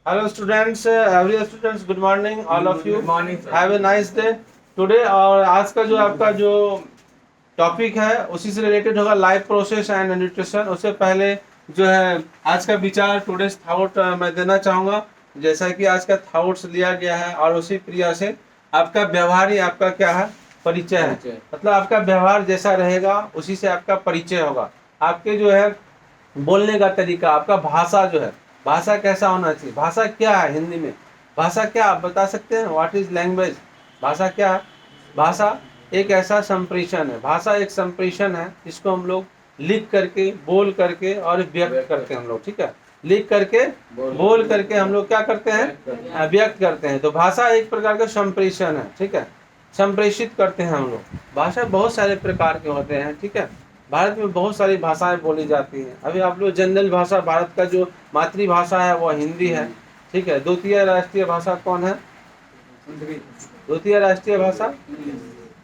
Hello students, every students, good morning, all of you. Good morning, sir. Have a nice day. Today और आज का जो आपका जो टॉपिक है उसी से रिलेटेड होगा लाइफ प्रोसेस एंड न्यूट्रिशन। उससे पहले जो है आज का विचार टुडेस थॉट मैं देना चाहूँगा। जैसा कि आज का थॉट्स लिया गया है और उसी क्रिया से आपका व्यवहार ही आपका क्या है, परिचय है। मतलब आपका व्यवहार जैसा रहेगा उसी से आपका परिचय होगा। आपके जो है बोलने का तरीका, आपका भाषा जो है, भाषा कैसा होना चाहिए, भाषा क्या है हिंदी में, भाषा क्या आप बता सकते हैं? What is language? भाषा क्या है? भाषा एक ऐसा संप्रेषण है, भाषा एक संप्रेषण है जिसको हम लोग लिख करके, बोल करके और व्यक्त करते हैं हम लोग। ठीक है, लिख करके, बोल करके हम लोग क्या करते हैं, व्यक्त करते हैं। तो भाषा एक प्रकार का संप्रेषण है। ठीक है, संप्रेषित करते हैं हम लोग। भाषा बहुत सारे प्रकार के होते हैं। ठीक है, भारत में बहुत सारी भाषाएं बोली जाती हैं। अभी आप लोग जनरल भाषा, भारत का जो मातृभाषा है वो हिंदी है। ठीक है, द्वितीय राष्ट्रीय भाषा कौन है? द्वितीय राष्ट्रीय भाषा,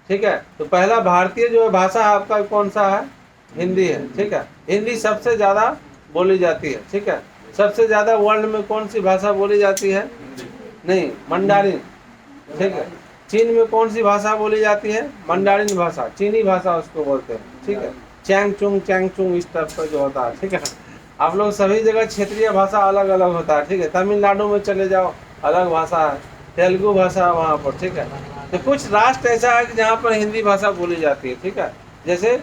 ठीक है। तो पहला भारतीय जो भाषा है आपका कौन सा है? हिंदी है। ठीक है, हिंदी सबसे ज़्यादा बोली जाती है। ठीक है, सबसे ज़्यादा वर्ल्ड में कौन सी भाषा बोली जाती है? नहीं, मंडारिन। ठीक है, चीन में कौन सी भाषा बोली जाती है? मंडारिन भाषा, चीनी भाषा उसको बोलते हैं। ठीक है, चैंग चुंग इस तरह का जो होता है। ठीक है, आप लोग सभी जगह क्षेत्रीय भाषा अलग अलग होता है। ठीक है, तमिलनाडु में चले जाओ अलग भाषा है, तेलुगु भाषा वहाँ पर। ठीक है, तो कुछ राष्ट्र ऐसा है कि जहाँ पर हिंदी भाषा बोली जाती है। ठीक है, जैसे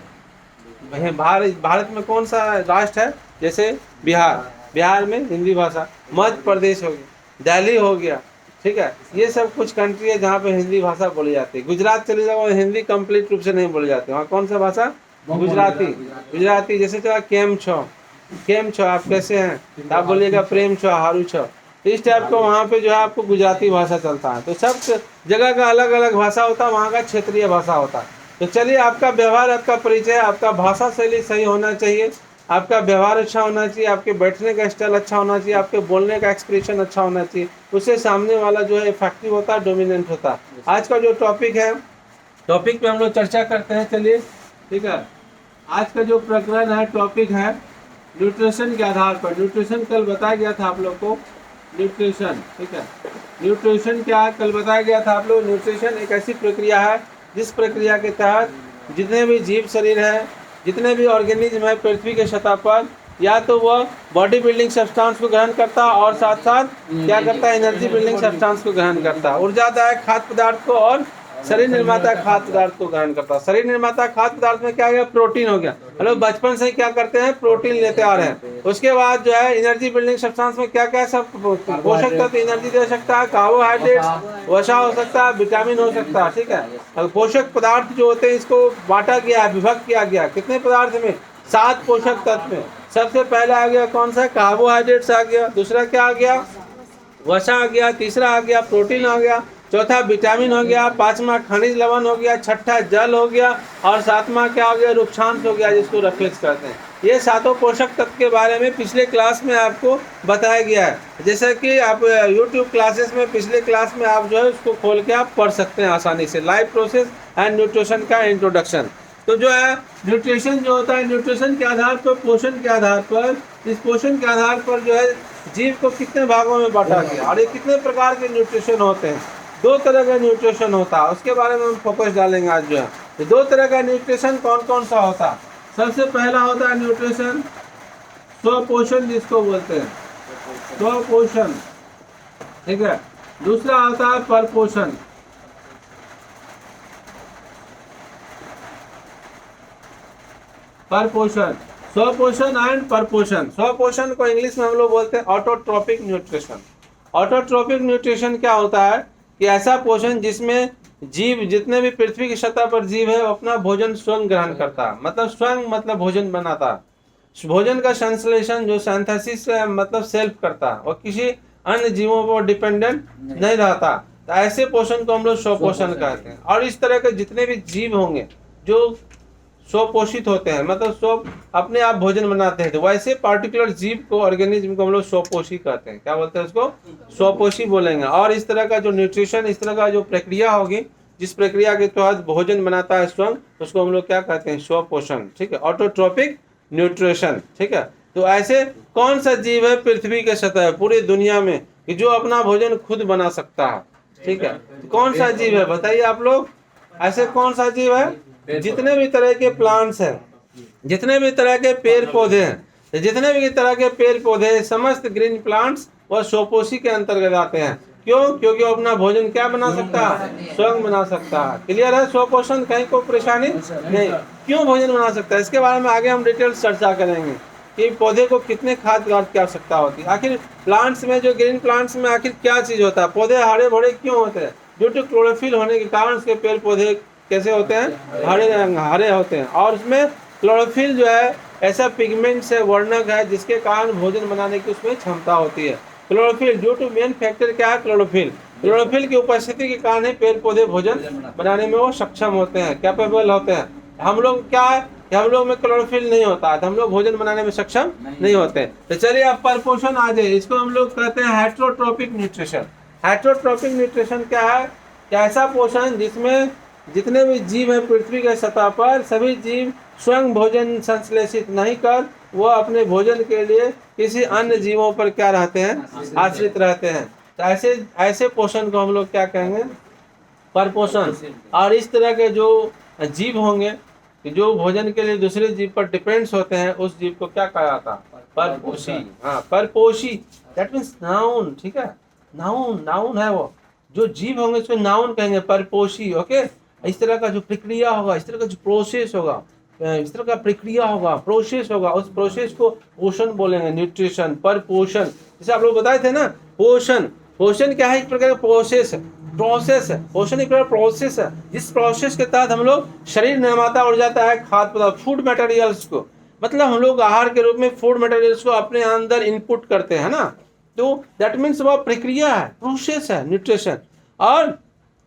भारत में कौन सा राष्ट्र है? जैसे बिहार, बिहार में हिंदी भाषा। मध्य प्रदेश हो गया, दिल्ली हो गया। ठीक है, ये सब कुछ कंट्री है जहाँ पे हिंदी भाषा बोली जाती है। गुजरात चले जाओ, हिंदी कंप्लीट रूप से नहीं बोली जाती। वहाँ कौन सा भाषा? गुजराती। गुजराती जैसे चला केम छो, केम छो, आप कैसे हैं? तो आप बोलिएगा प्रेम छो, हारू छो। तो इस टाइप का वहाँ पे जो है आपको गुजराती भाषा चलता है। तो सब जगह का अलग अलग भाषा होता है, वहाँ का क्षेत्रीय भाषा होता है। तो चलिए, आपका व्यवहार, आपका परिचय, आपका भाषा शैली सही होना चाहिए, आपका व्यवहार अच्छा होना चाहिए, आपके बैठने का स्टाइल अच्छा होना चाहिए, आपके बोलने का एक्सप्रेशन अच्छा होना चाहिए। उससे सामने वाला जो है इफेक्टिव होता है, डोमिनेंट होता है। आज का जो टॉपिक है, टॉपिक पे हम लोग चर्चा करते हैं। चलिए, ठीक है, आज का जो प्रकरण है, टॉपिक है न्यूट्रिशन के आधार पर। न्यूट्रिशन कल बताया गया था आप लोग को, न्यूट्रिशन। ठीक है, न्यूट्रिशन क्या है कल बताया गया था आप लोग। न्यूट्रिशन एक ऐसी प्रक्रिया है जिस प्रक्रिया के तहत जितने भी जीव शरीर हैं, जितने भी ऑर्गेनिज्म है पृथ्वी के सतह पर, या तो वह बॉडी बिल्डिंग सब्सटेंस को ग्रहण करता है और साथ साथ क्या करता है, एनर्जी बिल्डिंग सब्सटेंस को ग्रहण करता है, ऊर्जादायक खाद्य पदार्थ को और शरीर निर्माता खाद्य पदार्थ को ग्रहण करता है। शरीर निर्माता खाद्य पदार्थ में क्या गया? प्रोटीन हो गया। हम लोग बचपन से क्या करते हैं? प्रोटीन लेते आ रहे हैं। उसके बाद जो है एनर्जी बिल्डिंग सब्सटेंस में क्या क्या सब पोषक तत्व एनर्जी दे सकता है, कार्बोहाइड्रेट्स, वसा हो सकता है, विटामिन हो सकता है। ठीक है, और पोषक पदार्थ जो होते हैं इसको बांटा गया, विभक्त किया गया। कितने पदार्थ में? 7 पोषक तत्व में। सबसे पहला आ गया कौन सा? कार्बोहाइड्रेट्स आ गया। दूसरा क्या आ गया? वसा आ गया। तीसरा आ गया प्रोटीन आ गया। चौथा विटामिन हो गया। पांचवा खनिज लवण हो गया। छठा जल हो गया। और सातवां क्या हो गया? रुक्षांश हो गया, जिसको रफ्लेक्स कहते हैं। ये सातों पोषक तत्व के बारे में पिछले क्लास में आपको बताया गया है। जैसे कि आप यूट्यूब क्लासेस में पिछले क्लास में आप जो है उसको खोल के आप पढ़ सकते हैं आसानी से। लाइफ प्रोसेस एंड न्यूट्रिशन का इंट्रोडक्शन। तो जो है न्यूट्रिशन जो होता है, न्यूट्रिशन के आधार पर, पोषण के आधार पर, इस पोषण के आधार पर जो है जीव को कितने भागों में बांटा गया और ये कितने प्रकार के न्यूट्रिशन होते हैं। 2 तरह का न्यूट्रिशन होता है, उसके बारे में हम फोकस डालेंगे आज जो है। तो 2 तरह का न्यूट्रिशन कौन कौन सा होता है? सबसे पहला होता है न्यूट्रिशन स्वपोषण, जिसको बोलते हैं स्वपोषण। ठीक है, दूसरा होता है परपोषण। परपोषण, स्वपोषण एंड परपोषण। स्वपोषण को इंग्लिश में हम लोग बोलते हैं ऑटोट्रोपिक न्यूट्रिशन। ऑटोट्रोपिक न्यूट्रिशन क्या होता है कि ऐसा पोषण जिसमें जीव, जितने भी पृथ्वी की सतह पर जीव है, वो अपना भोजन स्वयं ग्रहण करता है। मतलब स्वयं मतलब भोजन बनाता है। भोजन का संश्लेषण जो सिंथेसिस मतलब सेल्फ करता है, और किसी अन्य जीवों पर डिपेंडेंट नहीं रहता। तो ऐसे पोषण को हम लोग स्वपोषण कहते हैं। और इस तरह के जितने भी जीव होंगे जो स्वपोषित होते हैं, मतलब स्व अपने आप भोजन बनाते हैं, तो वैसे पार्टिकुलर जीव को, ऑर्गेनिज्म को हम लोग स्वपोषी कहते हैं। क्या बोलते हैं उसको? स्वपोषी बोलेंगे। और इस तरह का जो न्यूट्रिशन, इस तरह का जो प्रक्रिया होगी, जिस प्रक्रिया के तहत भोजन बनाता है स्वयं, उसको हम लोग क्या कहते हैं? स्वपोषण। ठीक है, ऑटोट्रोपिक न्यूट्रिशन। ठीक है, तो ऐसे कौन सा जीव है पृथ्वी के सतह पूरी दुनिया में कि जो अपना भोजन खुद बना सकता है। ठीक है, तो कौन सा जीव है बताइए आप लोग, ऐसे कौन सा जीव है? जितने भी तरह के प्लांट्स हैं, जितने भी तरह के पेड़ पौधे हैं, जितने भी तरह के पेड़ पौधे, समस्त ग्रीन प्लांट्स वह स्वपोषी के अंतर्गत आते हैं। क्यों? क्योंकि वो अपना भोजन क्या बना सकता है? स्वयं बना सकता है। क्लियर है? स्वपोषण, कहीं को परेशानी नहीं। क्यों भोजन बना सकता है, इसके बारे में आगे हम डिटेल चर्चा करेंगे कि पौधे को कितने खाद्य की आवश्यकता होती है। आखिर प्लांट्स में, जो ग्रीन प्लांट्स में आखिर क्या चीज होता है? पौधे हरे भरे क्यों होते हैं? ड्यू टू क्लोरोफिल होने के कारण उसके पेड़ पौधे कैसे होते हैं? हरे होते हैं। और उसमें क्लोरोफिल जो है ऐसा पिगमेंट है, वर्णक है, जिसके कारण भोजन बनाने की उसमें क्षमता होती है। Chlorophyll, due to main factor क्या है? क्लोरोफिल। क्लोरोफिल की उपस्थिति के कारण ही पेड़ पौधे भोजन बनाने में वो सक्षम होते हैं, कैपेबल होते हैं। हम लोग क्या है कि हम लोग में क्लोरोफिल नहीं होता है, तो हम लोग भोजन बनाने में सक्षम नहीं होते। तो चलिए अब परपोषण आ जाए, इसको हम लोग कहते हैं हेट्रोट्रोपिक न्यूट्रिशन। हेट्रोट्रोपिक न्यूट्रिशन क्या है? कि ऐसा पोषण जिसमें जितने भी जीव हैं पृथ्वी के सतह पर, सभी जीव स्वयं भोजन संश्लेषित नहीं कर वो अपने भोजन के लिए किसी अन्य जीवों पर क्या रहते हैं? आश्रित रहते हैं। तो ऐसे ऐसे पोषण को हम लोग क्या कहेंगे? परपोषण। और इस तरह के जो जीव होंगे कि जो भोजन के लिए दूसरे जीव पर डिपेंड्स होते हैं, उस जीव को क्या कहा जाता है? परपोषी। हाँ, परपोषी, दैट मीन्स नाउन। ठीक है, नाउन, नाउन है वो। जो जीव होंगे उसको नाउन कहेंगे, परपोषी। ओके, इस तरह का जो प्रक्रिया होगा, इस तरह का जो प्रोसेस होगा, इस तरह का प्रक्रिया होगा, प्रोसेस होगा, उस प्रोसेस को पोषण बोलेंगे, न्यूट्रिशन, परपोषण। जैसे आप लोग बताए थे ना, पोषण, पोषण क्या है? एक प्रकार का प्रोसेस है, प्रोसेस है। पोषण एक प्रकार प्रोसेस है, जिस प्रोसेस के तहत हम लोग शरीर निर्माता हो जाता है खाद्य पदार्थ, फूड मटेरियल्स को, मतलब हम लोग आहार के रूप में फूड मटेरियल्स को अपने अंदर इनपुट करते हैं ना। तो दैट मीन्स वह प्रक्रिया है, प्रोसेस है, न्यूट्रिशन। और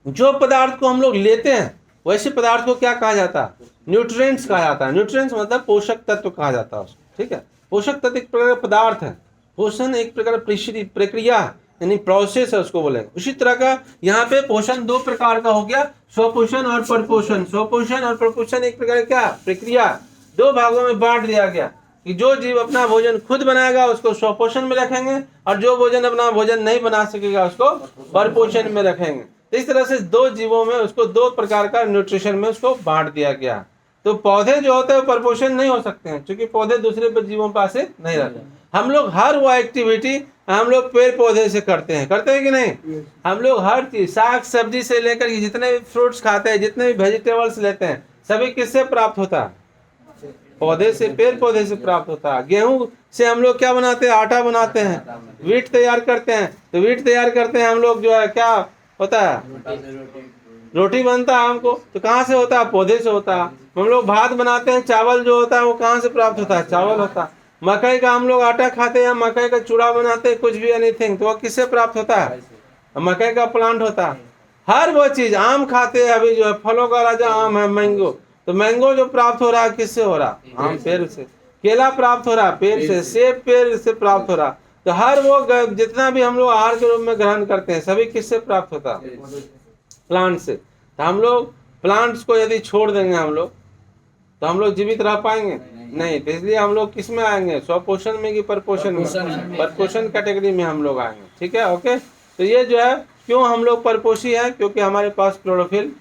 जो पदार्थ को हम लोग लेते हैं, वैसे पदार्थ को क्या कहा जाता है? न्यूट्रिएंट्स कहा जाता है। न्यूट्रिएंट्स मतलब पोषक तत्व कहा जाता है उसको। ठीक है, पोषक तत्व एक प्रकार का पदार्थ है, पोषण एक प्रकार प्रक्रिया यानी प्रोसेस है, उसको बोलेंगे। उसी तरह का यहाँ पे पोषण दो प्रकार का हो गया, स्वपोषण और परपोषण। स्वपोषण और परपोषण एक प्रकार क्या? प्रक्रिया। दो भागों में बांट दिया गया कि जो जीव अपना भोजन खुद बनाएगा उसको स्वपोषण में रखेंगे, और जो भोजन अपना भोजन नहीं बना सकेगा उसको परपोषण में रखेंगे। तो इस तरह से दो जीवों में उसको दो प्रकार का न्यूट्रिशन में उसको बांट दिया गया। तो पौधे जो होते हैं वो परपोषण नहीं हो सकते हैं, क्योंकि पौधे दूसरे जीवों पर से नहीं रहते। हम लोग हर वो एक्टिविटी हम लोग पेड़ पौधे से करते हैं कि नहीं? हम लोग हर चीज, साग सब्जी से लेकर जितने भी फ्रूट्स खाते हैं, जितने भी वेजिटेबल्स लेते हैं, सभी किससे प्राप्त होता है? पौधे से, पेड़ पौधे से प्राप्त होता है। गेहूं से हम लोग क्या बनाते हैं? आटा बनाते हैं। वीट तैयार करते हैं, तो वीट तैयार करते हैं हम लोग, जो है क्या होता है? रोटी बनता है हमको, तो कहाँ से होता है? पौधे से होता है। हम लोग भात बनाते हैं, चावल जो होता है वो कहाँ से प्राप्त होता है? चावल होता है। मकई का हम लोग आटा खाते हैं, मकई का चूड़ा बनाते हैं, कुछ भी एनीथिंग, तो वो किससे प्राप्त होता है? मकई का प्लांट होता है। हर वो चीज, आम खाते हैं, अभी जो है फलों का राजा आम है, मैंगो, तो मैंगो जो प्राप्त हो रहा है किससे हो रहा? आम पेड़ से। केला प्राप्त हो रहा है पेड़ से, सेब पेड़ से प्राप्त हो रहा। तो हर वो जितना भी हम लोग आहार के रूप में ग्रहण करते हैं, सभी किससे प्राप्त होता है? प्लांट से। तो हम लोग प्लांट्स को यदि छोड़ देंगे हम लोग, तो हम लोग जीवित रह पाएंगे? नहीं। तो इसलिए हम लोग किस में आएंगे? स्वपोषण में कि परपोषण में? परपोषण कैटेगरी में हम लोग आएंगे। ठीक है, ओके। तो ये जो है, क्यों हम लोग परपोषी है? क्योंकि हमारे पास क्लोरोफिल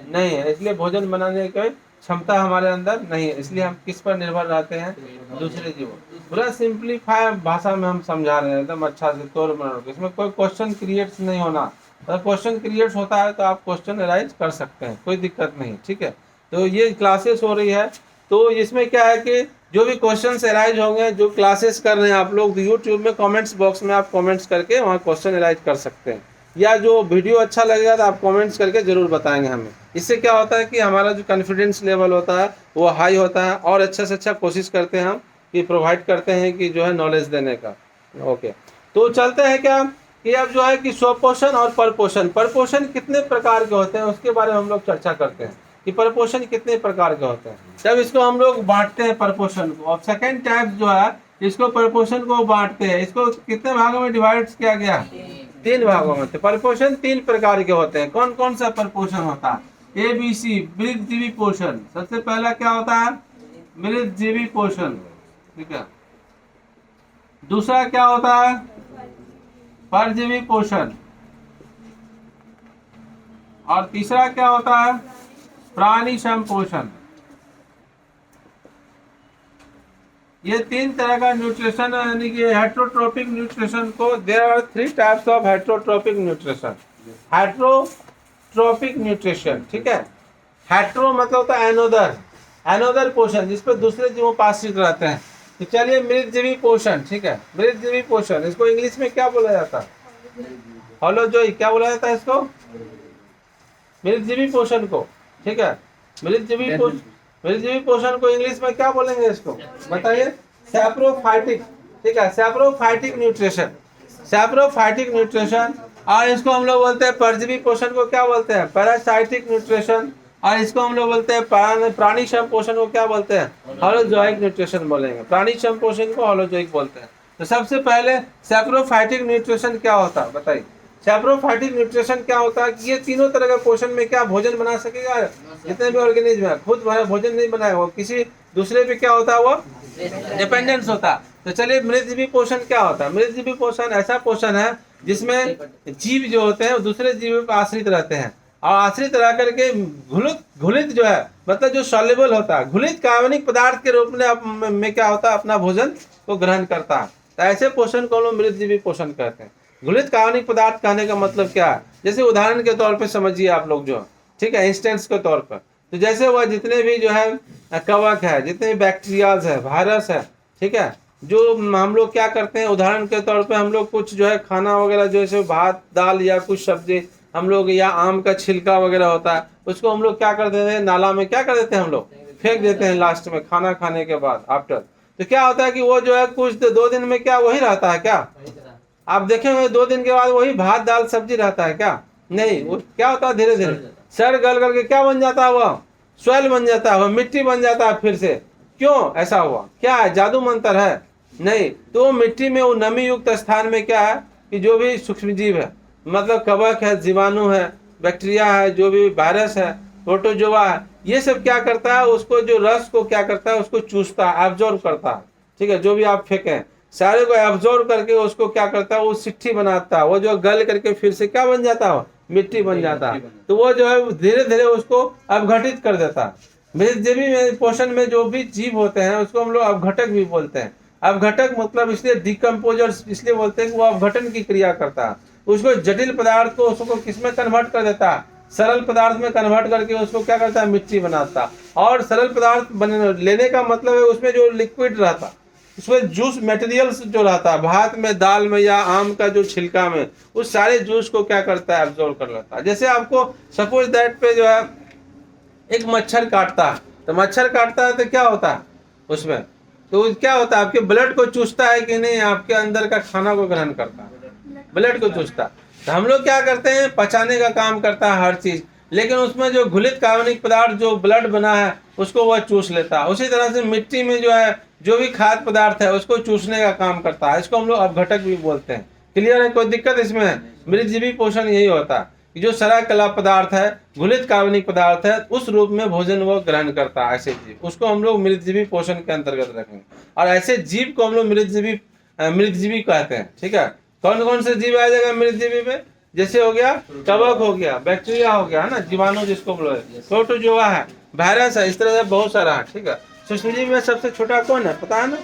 नहीं है, इसलिए भोजन बनाने की क्षमता हमारे अंदर नहीं है, इसलिए हम किस पर निर्भर रहते हैं? दूसरे जीवों। पूरा सिंप्लीफाई भाषा में हम समझा रहे हैं, एकदम अच्छा से तौर पर। इसमें कोई क्वेश्चन क्रिएट्स नहीं होना। अगर क्वेश्चन क्रिएट्स होता है तो आप क्वेश्चन अराइज कर सकते हैं, कोई दिक्कत नहीं। ठीक है, तो ये क्लासेस हो रही है, तो इसमें क्या है कि जो भी क्वेश्चन अराइज होंगे, जो क्लासेस कर रहे हैं आप लोग, यूट्यूब में कमेंट्स बॉक्स में आप कमेंट्स करके वहाँ क्वेश्चन अराइज कर सकते हैं, या जो वीडियो अच्छा लगेगा तो आप कमेंट्स करके ज़रूर बताएंगे हमें। इससे क्या होता है कि हमारा जो कॉन्फिडेंस लेवल होता है वो हाई होता है, और अच्छा से अच्छा कोशिश करते हैं हम कि प्रोवाइड करते हैं कि जो है नॉलेज देने का। ओके, तो चलते हैं क्या कि अब जो है कि स्वपोषण और परपोषण, परपोषण कितने प्रकार के होते हैं उसके बारे में हम लोग चर्चा करते हैं कि परपोषण कितने प्रकार के होते हैं। जब इसको हम लोग बांटते हैं परपोषण को, अब सेकेंड टाइप जो है इसको परपोषण को बांटते हैं, इसको कितने भागों में डिवाइड किया गया? 3 भागों में। तो परपोषण 3 प्रकार के होते हैं। कौन कौन सा परपोषण होता है? ABC, मृतजीवी पोषण। सबसे पहला क्या होता है? मृतजीवी पोषण। ठीक है। दूसरा क्या होता है? परजीवी पोषण। और तीसरा क्या होता है? प्राणी संपोषण। ये तीन तरह का न्यूट्रिशन, यानी कि हेट्रोट्रोपिक न्यूट्रिशन को, there are 3 types of heterotrophic nutrition. Heterotrophic nutrition, ठीक है। हेट्रो मतलब होता है एनोदर, एनोदर पोषण जिस पर दूसरे जीवों पर आश्रित रहते हैं। तो चलिए मृतजीवी पोषण, ठीक है। मृतजीवी पोषण, इसको इंग्लिश में क्या बोला जाता है? होलोजोई, क्या बोला जाता है इसको? मृतजीवी पोषण को, ठीक है। मृतजीवी पोषण को इंग्लिश में क्या बोलेंगे इसको, बताइए? सैप्रोफाइटिक, ठीक है। Saprophytic nutrition, saprophytic nutrition. और इसको हम लोग बोलते हैं परजीवी पोषण को क्या बोलते हैं? Parasitic nutrition. और इसको हम लोग बोलते हैं प्राणी संपोषण को क्या बोलते हैं? होलोजोइक न्यूट्रिशन बोलेंगे। प्राणी संपोषण को होलोजोइक बोलते हैं। तो सबसे पहले सैप्रोफाइटिक न्यूट्रिशन क्या होता है, बताइए? सैप्रोफाइटिक न्यूट्रिशन क्या होता है कि ये तीनों तरह का पोषण में क्या भोजन बना सकेगा? जितने भी ऑर्गेनिज्म है खुद भोजन नहीं बनाएगा, वो किसी दूसरे पे क्या होता है? वो डिपेंडेंस होता है। तो चलिए मृतजीवी पोषण क्या होता है? मृतजीवी पोषण ऐसा पोषण है जिसमें जीव जो होते हैं वो दूसरे जीवों पर आश्रित रहते हैं, और आश्रित रह करके घुलित जो है, मतलब जो सॉल्युबल होता है, घुलित कार्बनिक पदार्थ के रूप में क्या होता है? अपना भोजन को ग्रहण करता है। तो ऐसे पोषण को हम लोग मृतजीवी पोषण कहते हैं। घुलित कार्बनिक पदार्थ कहने का मतलब क्या है? जैसे उदाहरण के तौर पे समझिए आप लोग, जो ठीक है, इंस्टेंस के तौर पर, तो जैसे वह जितने भी जो है कवक है, जितने भी बैक्टीरियाज है, वायरस है, ठीक है, जो हम लोग क्या करते हैं, उदाहरण के तौर पे हम लोग कुछ जो है खाना वगैरह, जैसे भात दाल या कुछ सब्जी हम लोग, या आम का छिलका वगैरह होता है, उसको हम लोग क्या कर देते हैं? नाला में क्या कर देते हैं? हम लोग फेंक देते हैं लास्ट में, खाना खाने के बाद, आफ्टर। तो क्या होता है कि वो जो है कुछ 2 दिन में क्या वही रहता है क्या? आप देखेंगे 2 दिन के बाद वही भात दाल सब्जी रहता है क्या? नहीं, वो क्या होता है? धीरे धीरे सड़ गल करके क्या बन जाता है? वह सोयल बन जाता है, वह मिट्टी बन जाता है फिर से। क्यों ऐसा हुआ? क्या है? जादू मंत्र है? नहीं। तो मिट्टी में वो नमी युक्त स्थान में क्या है कि जो भी सूक्ष्म जीव है, मतलब कवक है, जीवाणु है, बैक्टीरिया है, जो भी वायरस है, प्रोटोजोआ है, ये सब क्या करता है? उसको जो रस को क्या करता है? उसको चूसता है, एब्जॉर्ब करता है, ठीक है। जो भी आप फेंकें सारे को एब्जॉर्ब करके उसको क्या करता है? वो सिट्ठी बनाता है, वो जो गल करके फिर से क्या बन जाता है? मिट्टी बन जाता है। तो वो जो है धीरे धीरे उसको अपघटित कर देता है। मृतजीवी पोषण में जो भी जीव होते हैं उसको हम लोग अपघटक भी बोलते हैं। अपघटक मतलब इसलिए डिकम्पोजर्स इसलिए बोलते हैं कि वो अपघटन की क्रिया करता है। उसको जटिल पदार्थ को उसको किसमें कन्वर्ट कर देता है? सरल पदार्थ में कन्वर्ट करके उसको क्या करता है? मिट्टी बनाता है। और सरल पदार्थ लेने का मतलब है उसमें जो लिक्विड रहता है, उसमें जूस मटेरियल्स जो रहता है, भात में, दाल में या आम का जो छिलका में, उस सारे जूस को क्या करता है? एब्जॉर्ब कर लेता है। जैसे आपको सपोज दैट पे जो है एक मच्छर काटता है, तो मच्छर काटता है तो क्या होता है उसमें? तो क्या होता है? आपके ब्लड को चूसता है कि नहीं? आपके अंदर का खाना को ग्रहण करता है, ब्लड को चूसता है। तो हम लोग क्या करते हैं? पचाने का काम करता है हर चीज, लेकिन उसमें जो घुलित कार्बनिक पदार्थ जो ब्लड बना है उसको वह चूस लेता है। उसी तरह से मिट्टी में जो है जो भी खाद्य पदार्थ है उसको चूसने का काम करता है। इसको हम लोग अपघटक भी बोलते हैं। क्लियर है? कोई दिक्कत इसमें है? मृतजीवी पोषण यही होता है कि जो सड़ा गला पदार्थ है, घुलित कार्बनिक पदार्थ है, उस रूप में भोजन वो ग्रहण करता है ऐसे जीव, उसको हम लोग मृतजीवी पोषण के अंतर्गत रखेंगे। और ऐसे जीव को हम लोग मृतजीवी कहते हैं, ठीक है। कौन कौन से जीव आ जाएगा मृतजीवी में? जैसे हो गया कवक, हो गया बैक्टीरिया, हो गया है ना, जीवाणु जिसको बोले, प्रोटोजोआ है, वायरस है, इस तरह से बहुत सारा है, ठीक है। सूक्ष्मजीव में सबसे छोटा कौन है पता है ना?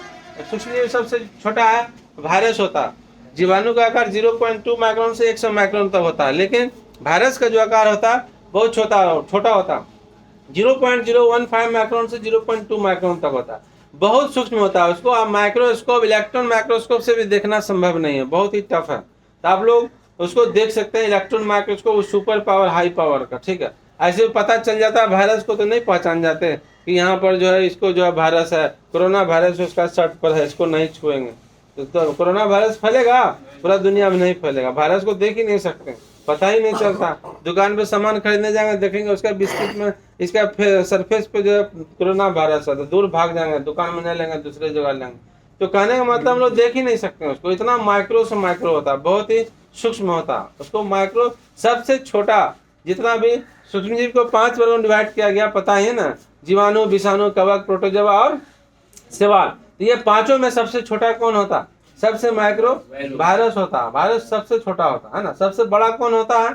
सूक्ष्मजीव सबसे छोटा है वायरस होता है। जीवाणु का आकार 0.2 माइक्रोन से 100 माइक्रोन तक होता है, लेकिन वायरस का जो आकार होता है बहुत छोटा होता है, 0.015 माइक्रोन से 0.2 माइक्रोन तक होता है, बहुत सूक्ष्म होता है। उसको आप माइक्रोस्कोप, इलेक्ट्रॉन माइक्रोस्कोप से भी देखना संभव नहीं है, बहुत ही टफ है। तो आप लोग उसको देख सकते हैं electron microscope, super power, high power का, ठीक है। ऐसे पता चल जाता है। वायरस को तो नहीं पहचान जाते कि यहाँ पर जो है इसको जो है वायरस है, कोरोना वायरस उसका शर्ट पर है, इसको नहीं छुएंगे तो कोरोना वायरस फैलेगा, पूरा दुनिया में नहीं फैलेगा। वायरस को देख ही नहीं सकते, पता ही नहीं चलता। दुकान पे सामान खरीदने जाएंगे, देखेंगे उसका बिस्किट में, इसका सरफेस पे जो है कोरोना वायरस है, तो दूर भाग जाएंगे, दुकान में नहीं लेंगे, दूसरे जगह लेंगे। तो कहने का मतलब हम लोग देख ही नहीं सकते उसको, इतना माइक्रो से माइक्रो होता है, बहुत ही सूक्ष्म होता है। उसको माइक्रो सबसे छोटा, जितना भी सूक्ष्म जीव को 5 वर्गों में डिवाइड किया गया, पता ही है ना, जीवाणु, विषाणु, कवक, प्रोटोजोआ और शैवाल। तो ये पांचों में सबसे छोटा कौन होता? सबसे माइक्रो वायरस होता है, वायरस सबसे छोटा होता है ना। सबसे बड़ा कौन होता है?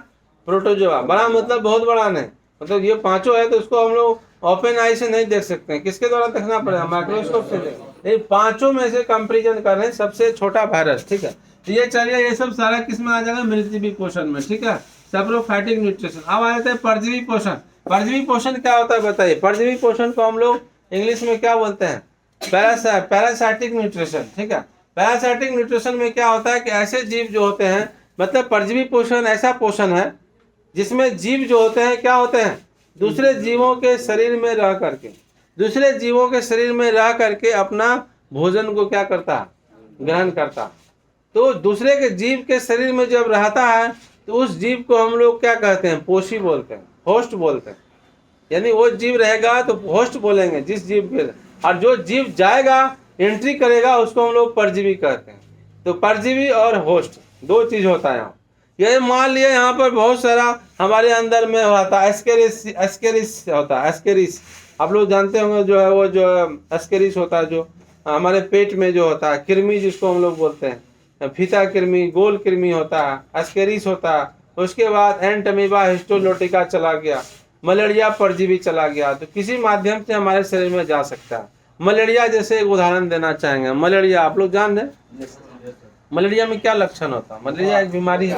प्रोटोजोआ। बड़ा मतलब बहुत बड़ा नहीं, मतलब ये पांचों है तो उसको हम लोग ओपन आई से नहीं देख सकते हैं, किसके द्वारा देखना पड़ेगा? माइक्रोस्कोप से देखें। ये पांचों में से कंपेरिजन कर रहे हैं सबसे छोटा वायरस, ठीक है। तो ये चलिए, ये सब सारा किस में आ जाएगा? मृतजीवी पोषण में, ठीक है। Saprophytic nutrition. अब आ जाते हैं परजीवी पोषण। परजीवी पोषण क्या होता है बताइए? परजीवी पोषण को हम लोग इंग्लिश में क्या बोलते हैं? पैरासाइटिक न्यूट्रिशन, ठीक है। पैरासाइटिक न्यूट्रिशन में क्या होता है कि ऐसे जीव जो होते हैं, मतलब परजीवी पोषण ऐसा पोषण है जिसमें जीव जो होते हैं क्या होते हैं? दूसरे जीवों के शरीर में रह करके, दूसरे जीवों के शरीर में रह करके अपना भोजन को क्या करता है? ग्रहण करता है। तो दूसरे के जीव के शरीर में जब रहता है तो उस जीव को हम लोग क्या कहते हैं? पोषी बोलते हैं, होस्ट बोलते हैं। यानी वो जीव रहेगा तो होस्ट बोलेंगे जिस जीव के, और जो जीव जाएगा, एंट्री करेगा, उसको हम लोग परजीवी कहते हैं। तो परजीवी और होस्ट दो चीज होता है यहाँ। ये मान लिए यहाँ पर बहुत सारा हमारे अंदर में होता है, एस्केरिस होता है। एस्केरिस आप लोग जानते होंगे, जो है वो जो एस्केरिस होता है, जो हमारे पेट में जो होता है, कृमि जिसको हम लोग बोलते हैं, फीता कृमि, गोल कृमि होता है, एस्केरिस होता है। उसके बाद एंटमीबा हिस्टोलोटिका चला गया, मलेरिया परजीवी चला गया, तो किसी माध्यम से हमारे शरीर में जा सकता है। मलेरिया जैसे एक उदाहरण देना चाहेंगे। मलेरिया आप लोग जान रहे, मलेरिया में क्या लक्षण होता है? मलेरिया एक बीमारी है।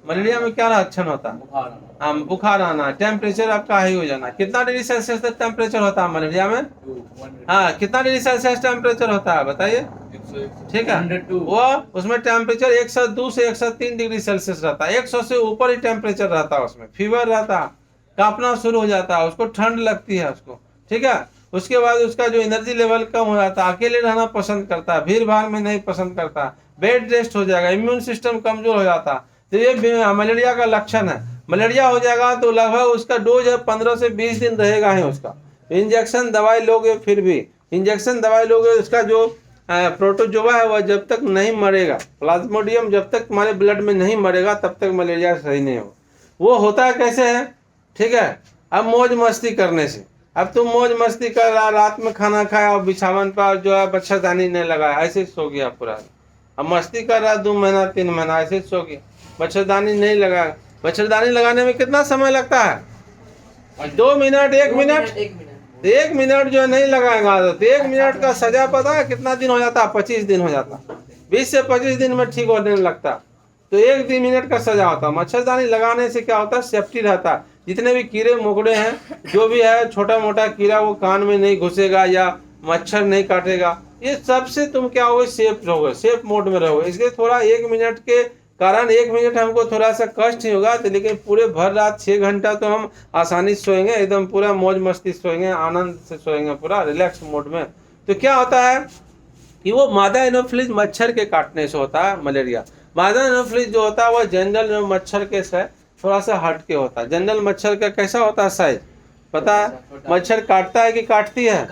मलेरिया में क्या लक्षण होता है? बुखार आना, टेम्परेचर आपका हाई हो जाना। कितना डिग्री सेल्सियस तक टेम्परेचर होता है मलेरिया में? हाँ, कितना डिग्री सेल्सियस टेम्परेचर होता है बताइए? ठीक है, वो उसमें टेम्परेचर 102 से 103 डिग्री सेल्सियस रहता है। 100 से ऊपर ही टेम्परेचर रहता है, उसमें फीवर रहता है, कांपना शुरू हो जाता है, उसको ठंड लगती है उसको, ठीक है। उसके बाद उसका जो एनर्जी लेवल कम हो जाता है, अकेले रहना पसंद करता है, भीड़ भाड़ में नहीं पसंद करता, बेड रेस्ट हो जाएगा, इम्यून सिस्टम कमजोर हो जाता है। तो ये मलेरिया का लक्षण है। मलेरिया हो जाएगा तो लगभग उसका डोज है 15 से 20 दिन रहेगा है उसका। इंजेक्शन दवाई लोगे, फिर भी इंजेक्शन दवाई लोगे, उसका जो प्रोटोजोआ है वह जब तक नहीं मरेगा, प्लाज्मोडियम जब तक हमारे ब्लड में नहीं मरेगा तब तक मलेरिया सही नहीं हो। वो होता है कैसे है? ठीक है, अब मौज मस्ती करने से। अब तुम मौज मस्ती कर रहा, रात में खाना खाया और बिछावन पर जो है मच्छरदानी नहीं लगाया, ऐसे सो गया पूरा। अब मस्ती कर रहा 2 महीना 3 महीना, ऐसे सो गया, मच्छरदानी नहीं लगाया। मच्छरदानी लगाने में कितना समय लगता है? 2 मिनट, 1 मिनट। 1 मिनट जो नहीं लगाएगा तो 1 मिनट का सजा पता है कितना दिन हो जाता है? 25 दिन हो जाता। 20 से 25 दिन में ठीक होने लगता। तो 1 मिनट का सजा होता है। मच्छरदानी लगाने से क्या होता है? सेफ्टी रहता है। जितने भी कीड़े मकोड़े हैं, जो भी है छोटा मोटा कीड़ा, वो कान में नहीं घुसेगा या मच्छर नहीं काटेगा। ये सबसे तुम क्या होगे? सेफ रहोगे, सेफ मोड में रहोगे। इसलिए थोड़ा 1 मिनट के कारण 1 मिनट हमको थोड़ा सा कष्ट ही होगा, तो लेकिन पूरे भर रात 6 घंटा तो हम आसानी से सोएंगे, एकदम पूरा मौज मस्ती सोएंगे, आनंद से सोएंगे, पूरा रिलैक्स मोड में। तो क्या होता है कि वो मादा एनोफिलीज मच्छर के काटने से होता है मलेरिया। मादा एनोफिलीज जो होता है वह जनरल मच्छर के से थोड़ा सा हट के होता है। जनरल मच्छर का कैसा होता है साइज पता है? मच्छर काटता है कि काटती है?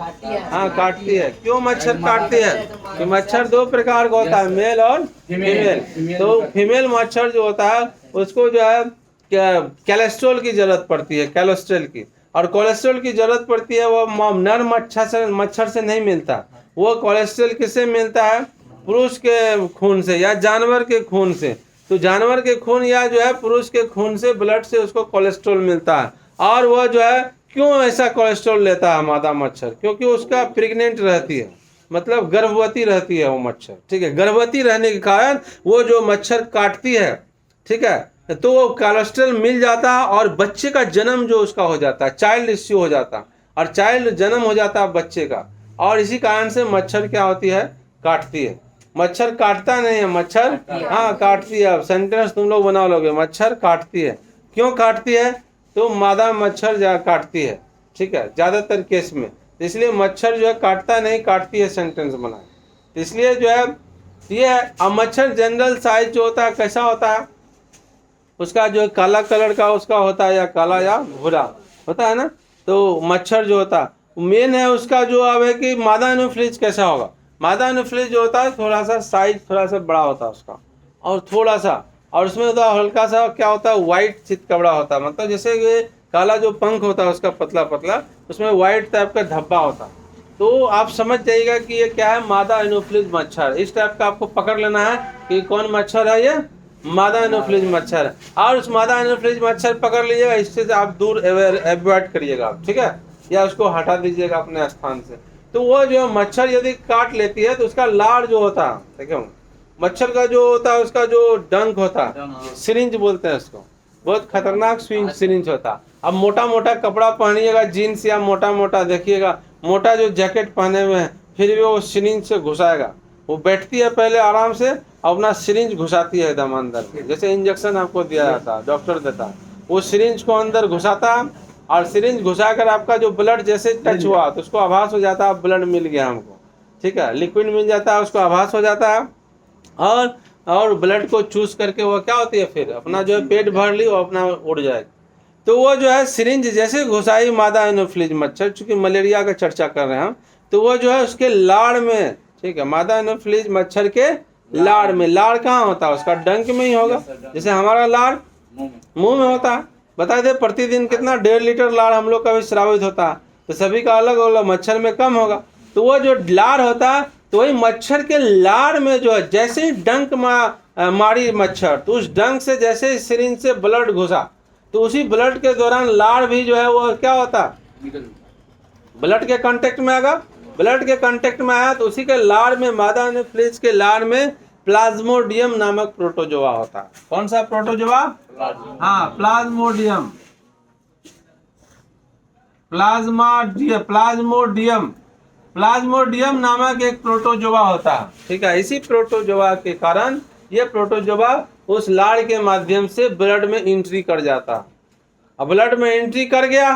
हाँ, काटती है। क्यों मच्छर काटती है? कि मच्छर 2 प्रकार का होता है, मेल और फीमेल। तो फीमेल मच्छर जो होता है उसको जो है कोलेस्ट्रॉल की जरूरत पड़ती है, कोलेस्ट्रॉल की। और कोलेस्ट्रॉल की जरूरत पड़ती है वो नर मच्छर से नहीं मिलता। वो कोलेस्ट्रॉल किससे मिलता है? पुरुष के खून से या जानवर के खून से। तो जानवर के खून या जो है पुरुष के खून से, ब्लड से उसको कोलेस्ट्रॉल मिलता है। और वह जो है क्यों ऐसा कोलेस्ट्रॉल लेता है मादा मच्छर? क्योंकि उसका प्रेग्नेंट रहती है, मतलब गर्भवती रहती है वो मच्छर, ठीक है। गर्भवती रहने के कारण वो जो मच्छर काटती है, ठीक है, तो वो कोलेस्ट्रॉल मिल जाता है और बच्चे का जन्म जो उसका हो जाता है, चाइल्ड इश्यू हो जाता है, और चाइल्ड जन्म हो जाता है बच्चे का। और इसी कारण से मच्छर क्या होती है? काटती है। मच्छर काटता नहीं है, मच्छर हाँ काटती है। अब सेंटेंस तुम लोग बना लोगे, मच्छर काटती है। क्यों काटती है? तो मादा मच्छर काटती है, ठीक है, ज्यादातर केस में। इसलिए मच्छर जो है काटता नहीं, काटती है, सेंटेंस बनाए। तो इसलिए जो है ये अब मच्छर जनरल साइज जो होता है कैसा होता है? उसका जो काला कलर का उसका होता है, या काला या भूरा होता है ना। तो मच्छर जो होता है मेन है उसका जो अब है कि मादा एनोफिलीज कैसा होगा? मादा एनोफिलीज जो होता है थोड़ा सा साइज थोड़ा सा बड़ा होता है उसका, और थोड़ा सा, और उसमें तो हल्का सा क्या होता है? व्हाइट चित कपड़ा होता है। मतलब जैसे ये काला जो पंख होता है उसका पतला पतला, उसमें व्हाइट टाइप का धब्बा होता है, तो आप समझ जाइएगा कि ये क्या है, मादा एनोफ्िलीज मच्छर। इस टाइप का आपको पकड़ लेना है कि कौन मच्छर है, ये मादा एनोफ्िलीज मच्छर है। और उस मादा एनोफ्िलीज मच्छर पकड़ लीजिएगा, इससे से आप दूर एवॉइड करिएगा आप, ठीक है, या उसको हटा दीजिएगा अपने स्थान से। तो वो जो मच्छर यदि काट लेती है तो उसका लार जो होता है, देखो मच्छर का जो होता है उसका जो डंक होता है, सिरिंज बोलते हैं उसको, बहुत खतरनाक सिरिंज होता है। अब मोटा मोटा कपड़ा पहनिएगा, जीन्स या मोटा मोटा देखिएगा, मोटा जो जैकेट पहने हुए हैं, फिर भी वो सिरिंज से घुसाएगा। वो बैठती है पहले आराम से, अपना सिरिंज घुसाती है एकदम अंदर, जैसे इंजेक्शन आपको दिया जाता है, डॉक्टर देता है, वो सिरिंज को अंदर घुसाता है। और सिरिंज घुसाकर आपका जो ब्लड जैसे टच हुआ तो उसको आभास हो जाता है ब्लड मिल गया हमको, ठीक है, लिक्विड मिल जाता है, उसको आभास हो जाता है। और ब्लड को चूस करके वो क्या होती है, फिर अपना जो है पेट भर ली, वो अपना उड़ जाएगा। तो वो जो है सिरिंज जैसे घुसाई मादा एनोफ्िलीज मच्छर, चूंकि मलेरिया का चर्चा कर रहे हैं हम, तो वो जो है उसके लाड़ में, ठीक है, मादा एनोफ्िलीज मच्छर के लाड़ में, लाड़ कहाँ होता है, उसका डंक में ही होगा, जैसे हमारा लाड़ मुंह में होता है। बता दे प्रतिदिन कितना 1.5 लीटर लाड़ हम लोग का भी स्रावित होता है, तो सभी का अलग अलग, मच्छर में कम होगा। तो वो जो लाड़ होता है, तो वही मच्छर के लाड़ में जो है जैसे ही डंक मारी मच्छर, तो उस डंक से जैसे ही सिरिंज से ब्लड घुसा, तो उसी ब्लड के दौरान लाड़ भी जो है वो क्या होता है, ब्लड के कांटेक्ट में आएगा। ब्लड के कांटेक्ट में आया तो उसी के लाड़ में, मादा एनोफ्िलीज के लाड़ में प्लाज्मोडियम नामक प्रोटोजोआ होता है। कौन सा प्रोटोजोआ? हाँ, प्लाज्मोडियम, प्लाज्मोडियम नामक एक प्रोटोजोआ होता है, ठीक है। इसी प्रोटोजोआ के कारण ये प्रोटोजोआ उस लाड़ के माध्यम से ब्लड में एंट्री कर जाता। अब ब्लड में एंट्री कर गया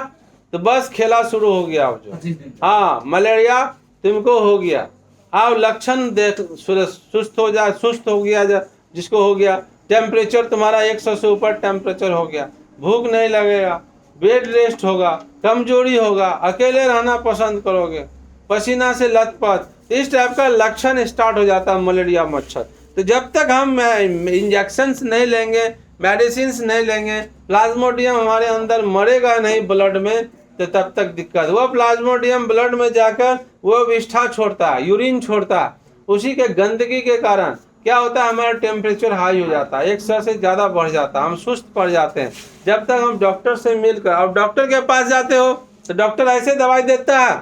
तो बस खेला शुरू हो गया। अब जो हाँ, मलेरिया तुमको हो गया। अब लक्षण देख, सुस्त हो गया, जिसको हो गया, टेम्परेचर तुम्हारा 100 से ऊपर टेम्परेचर हो गया, भूख नहीं लगेगा, बेड रेस्ट होगा, कमजोरी होगा, अकेले रहना पसंद करोगे, पसीना से लथपथ, इस टाइप का लक्षण स्टार्ट हो जाता है मलेरिया मच्छर। तो जब तक हम इंजेक्शंस नहीं लेंगे, मेडिसिन नहीं लेंगे, प्लाज्मोडियम हमारे अंदर मरेगा नहीं ब्लड में, तो तब तक दिक्कत। वो प्लाज्मोडियम ब्लड में जाकर वो विष्ठा छोड़ता है, यूरिन छोड़ता है, उसी के गंदगी के कारण क्या होता है, हमारा टेम्परेचर हाई हो जाता है, 100 से ज़्यादा बढ़ जाता है, हम सुस्त पड़ जाते हैं। जब तक हम डॉक्टर से मिलकर, अब डॉक्टर के पास जाते हो तो डॉक्टर ऐसे दवाई देता है,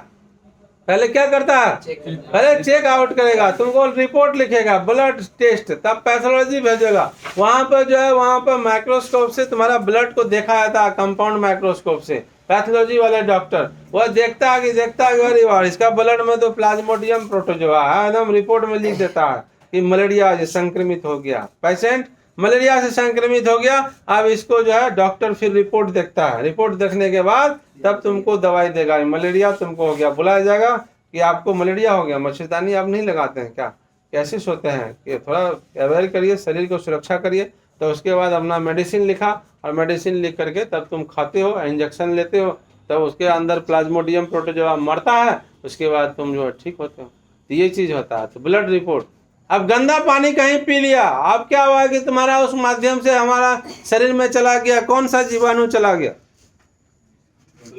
पहले क्या करता है, पहले चेक आउट करेगा, तुमको रिपोर्ट लिखेगा, ब्लड टेस्ट, तब पैथोलॉजी भेजेगा, वहां पर जो है, वहां पर माइक्रोस्कोप से तुम्हारा ब्लड को देखा जाता है, कंपाउंड माइक्रोस्कोप से, पैथोलॉजी वाले डॉक्टर वह देखता है कि अरे वाह, इसका ब्लड में तो प्लाज्मोडियम प्रोटोजोआ है, एकदम रिपोर्ट में लिख देता है कि मलेरिया संक्रमित हो गया, पेशेंट मलेरिया से संक्रमित हो गया। अब इसको जो है डॉक्टर फिर रिपोर्ट देखता है, रिपोर्ट देखने के बाद तब तुमको दवाई देगा, मलेरिया तुमको हो गया, बुलाया जाएगा कि आपको मलेरिया हो गया, मच्छरदानी आप नहीं लगाते हैं क्या, कैसे सोते हैं, कि थोड़ा अवेयर करिए, शरीर को सुरक्षा करिए। तो उसके बाद अपना मेडिसिन लिखा, और मेडिसिन लिख करके तब तुम खाते हो, इंजेक्शन लेते हो, तब उसके अंदर प्लाज्मोडियम प्रोटोजोआ मरता है, उसके बाद तुम जो है ठीक होते हो। तो ये चीज़ होता है। तो ब्लड रिपोर्ट, अब गंदा पानी कहीं पी लिया, अब क्या हुआ कि तुम्हारा उस माध्यम से हमारा शरीर में चला गया, कौन सा जीवाणु चला गया,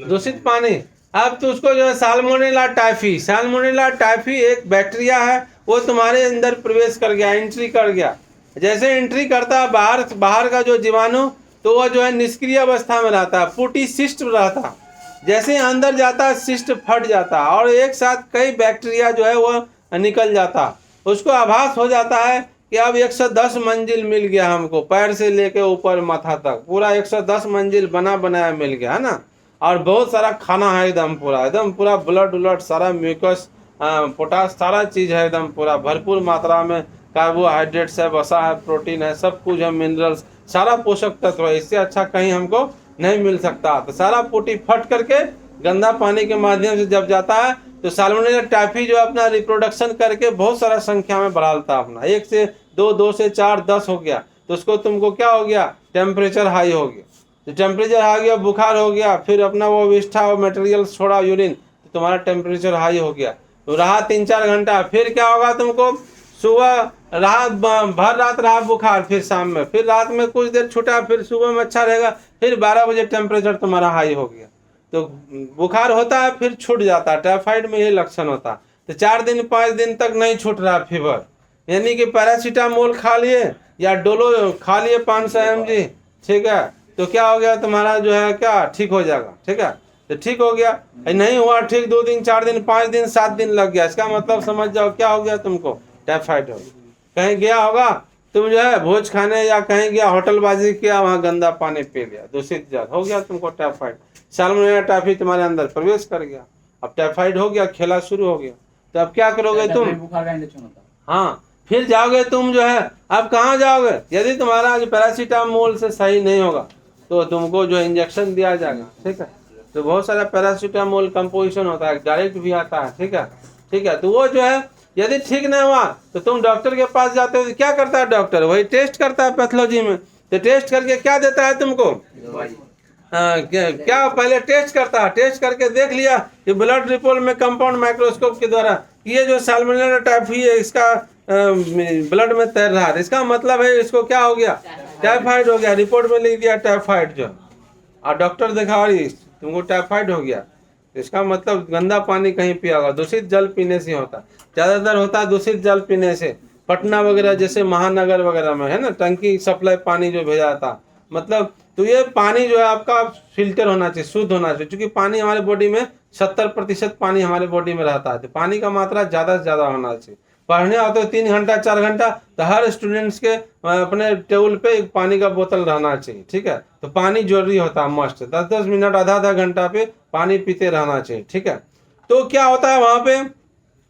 दूषित पानी। अब तो उसको जो है साल्मोनेला टाइफी एक बैक्टीरिया है, वो तुम्हारे अंदर प्रवेश कर गया, एंट्री कर गया। जैसे एंट्री करता है बाहर का जो जीवाणु, तो वह जो है निष्क्रिय अवस्था में रहता है, पुटी शिष्ट रहता है, जैसे अंदर जाता है शिष्ट फट जाता है, और एक साथ कई बैक्टीरिया जो है वह निकल जाता है। उसको आभास हो जाता है कि अब 110 मंजिल मिल गया हमको, पैर से लेके ऊपर माथा तक पूरा 110 मंजिल बना बनाया मिल गया है ना, और बहुत सारा खाना है, एकदम पूरा ब्लड उलड सारा म्यूकस, पोटास, सारा चीज़ है, एकदम पूरा भरपूर मात्रा में कार्बोहाइड्रेट्स है, वसा है, प्रोटीन है, सब कुछ है, मिनरल्स, सारा पोषक तत्व है, इससे अच्छा कहीं हमको नहीं मिल सकता। तो सारा पुटी फट करके गंदा पानी के माध्यम से जब जाता है, तो साल्मोनेला टाइफी जो अपना रिप्रोडक्शन करके बहुत सारा संख्या में बढ़ाता है अपना, 1 से 2, 2 से 4, 10 हो गया, तो उसको तुमको क्या हो गया, टेम्परेचर हाई हो गया। तो टेम्परेचर आ गया, बुखार हो गया, फिर अपना वो विष्ठा और मटेरियल छोड़ा यूरिन, तो तुम्हारा टेम्परेचर हाई हो गया। तो रहा 3-4 घंटा, फिर क्या होगा तुमको, सुबह भर रात रहा बुखार, फिर शाम में, फिर रात में कुछ देर छूटा, फिर सुबह में अच्छा रहेगा, फिर 12 बजे टेम्परेचर तुम्हारा हाई हो गया। तो बुखार होता है फिर छूट जाता है, टाइफाइड में ये लक्षण होता है। तो 4 दिन 5 दिन तक नहीं छूट रहा फीवर, यानी कि पैरासीटामोल खा लिए या डोलो खा लिए 500 mg, ठीक है, तो क्या हो गया तुम्हारा जो है क्या ठीक हो जाएगा, ठीक है। तो ठीक हो गया, नहीं हुआ ठीक 2 दिन 4 दिन 5 दिन 7 दिन लग गया, इसका मतलब समझ जाओ क्या हो गया तुमको, टाइफाइड हो गया। कहीं गया होगा तुम जो है भोज खाने या कहीं गया होटलबाजी किया, वहाँ गंदा पानी पी लिया, दूषित जल, हो गया तुमको टाइफाइड, साल्मोनेला टाइफी तुम्हारे अंदर प्रवेश कर गया, अब टाइफाइड हो गया, खेला शुरू हो गया। तो अब क्या करोगे तुम, बुखार का इंजेक्शन होता है। हाँ, फिर जाओगे तुम जो है, अब कहाँ जाओगे, यदि तुम्हारा जो पैरासीटामोल से सही नहीं होगा तो तुमको जो इंजेक्शन दिया जाएगा, ठीक है। तो बहुत सारा पैरासीटामोल कंपोजिशन होता है, डायरेक्ट भी आता है, ठीक है, ठीक है। तो वो जो है यदि ठीक नहीं हुआ तो तुम डॉक्टर के पास जाते हो, तो क्या करता है डॉक्टर, वही टेस्ट करता है पैथोलॉजी में, तो टेस्ट करके क्या देता है तुमको, क्या पहले टेस्ट करता है, टेस्ट करके देख लिया कि ब्लड रिपोर्ट में कंपाउंड माइक्रोस्कोप के द्वारा ये जो साल्मोनेला टाइफी है इसका ब्लड में तैर रहा है, इसका मतलब है इसको क्या हो गया, टाइफाइड हो गया, रिपोर्ट में लिख दिया टाइफाइड जो, और डॉक्टर देखा और तुमको टाइफाइड हो गया, इसका मतलब गंदा पानी कहीं पिया होगा, दूषित जल पीने से होता, ज्यादातर होता है दूषित जल पीने से। पटना वगैरह जैसे महानगर वगैरह में है ना, टंकी सप्लाई पानी जो भेजा जाता, मतलब तो ये पानी जो है आपका फिल्टर होना चाहिए, शुद्ध होना चाहिए, क्योंकि पानी हमारे बॉडी में 70% पानी हमारे बॉडी में रहता है, तो पानी का मात्रा ज्यादा से ज्यादा होना चाहिए। पढ़ने आते हो 3 घंटा 4 घंटा, तो हर स्टूडेंट्स के अपने टेबल पे एक पानी का बोतल रहना चाहिए, ठीक है। तो पानी जरूरी होता है, मस्ट 10-10 मिनट आधा घंटा पे पानी पीते रहना चाहिए, ठीक है। तो क्या होता है वहां पे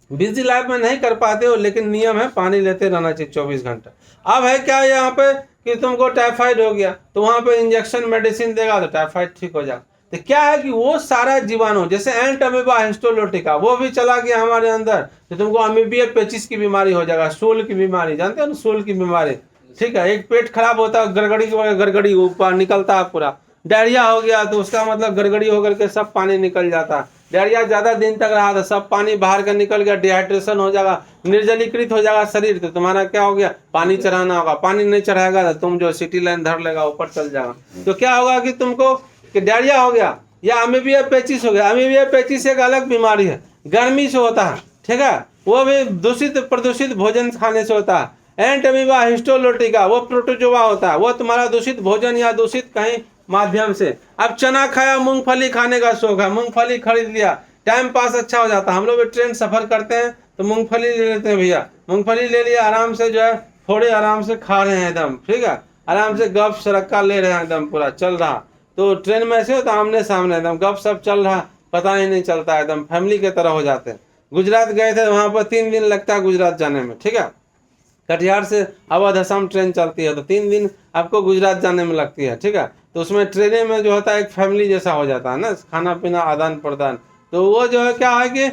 बिजी लाइफ में नहीं कर पाते हो, लेकिन नियम है पानी लेते रहना चाहिए 24 घंटा। अब है क्या यहाँ पे कि तुमको टाइफाइड हो गया, तो वहां पे इंजेक्शन मेडिसिन देगा तो टाइफाइड ठीक हो जाएगा। तो क्या है कि वो सारा जीवाणु जैसे एंट अमीबा हिस्टोलोटिका वो भी चला गया हमारे अंदर, तो तुमको अमीबिया पेचिस की बीमारी हो जाएगा, सोल की बीमारी, जानते हो ना सोल की बीमारी, ठीक है। एक पेट खराब होता है, गड़गड़ी ऊपर निकलता है पूरा, डायरिया हो गया तो उसका मतलब गड़गड़ी होकर के सब पानी निकल जाता है, डायरिया ज्यादा दिन तक रहा तो सब पानी बाहर का निकल गया, डिहाइड्रेशन हो जाएगा, निर्जलीकृत हो जाएगा शरीर, तो तुम्हारा क्या हो गया, पानी चढ़ाना होगा, पानी नहीं चढ़ाएगा तो तुम जो सिटी लाइन धर लेगा, ऊपर चल जाएगा, तो क्या होगा कि तुमको कि डायरिया हो गया या अमीबिया पेचिस हो गया। अमीबिया पेचिस एक अलग बीमारी है, गर्मी से होता है, ठीक है, वो भी दूषित प्रदूषित भोजन खाने से होता है। एंट अमीबा हिस्टोलोटिका वो प्रोटोजोआ होता है, वो तुम्हारा दूषित भोजन या दूषित कहीं माध्यम से। अब चना खाया, मूंगफली खाने का शौक है, मूंगफली खरीद लिया, टाइम पास अच्छा हो जाता है। हम लोग भी ट्रेन सफर करते हैं तो मूंगफली ले लेते हैं भैया, मूंगफली ले लिया, आराम से जो है थोड़े आराम से खा रहे हैं एकदम, ठीक है, आराम से गप सरक्का ले रहे हैं, एकदम पूरा चल रहा। तो ट्रेन में ऐसे होता है आमने सामने एकदम गप सब चल रहा, पता ही नहीं चलता, एकदम फैमिली के तरह हो जाते हैं। गुजरात गए थे, वहाँ पर 3 दिन लगता है गुजरात जाने में, ठीक है, कटिहार से अवध असम ट्रेन चलती है तो 3 दिन आपको गुजरात जाने में लगती है, ठीक है। तो उसमें ट्रेन में जो होता है एक फैमिली जैसा हो जाता है ना, खाना पीना आदान प्रदान, तो वो जो है क्या है कि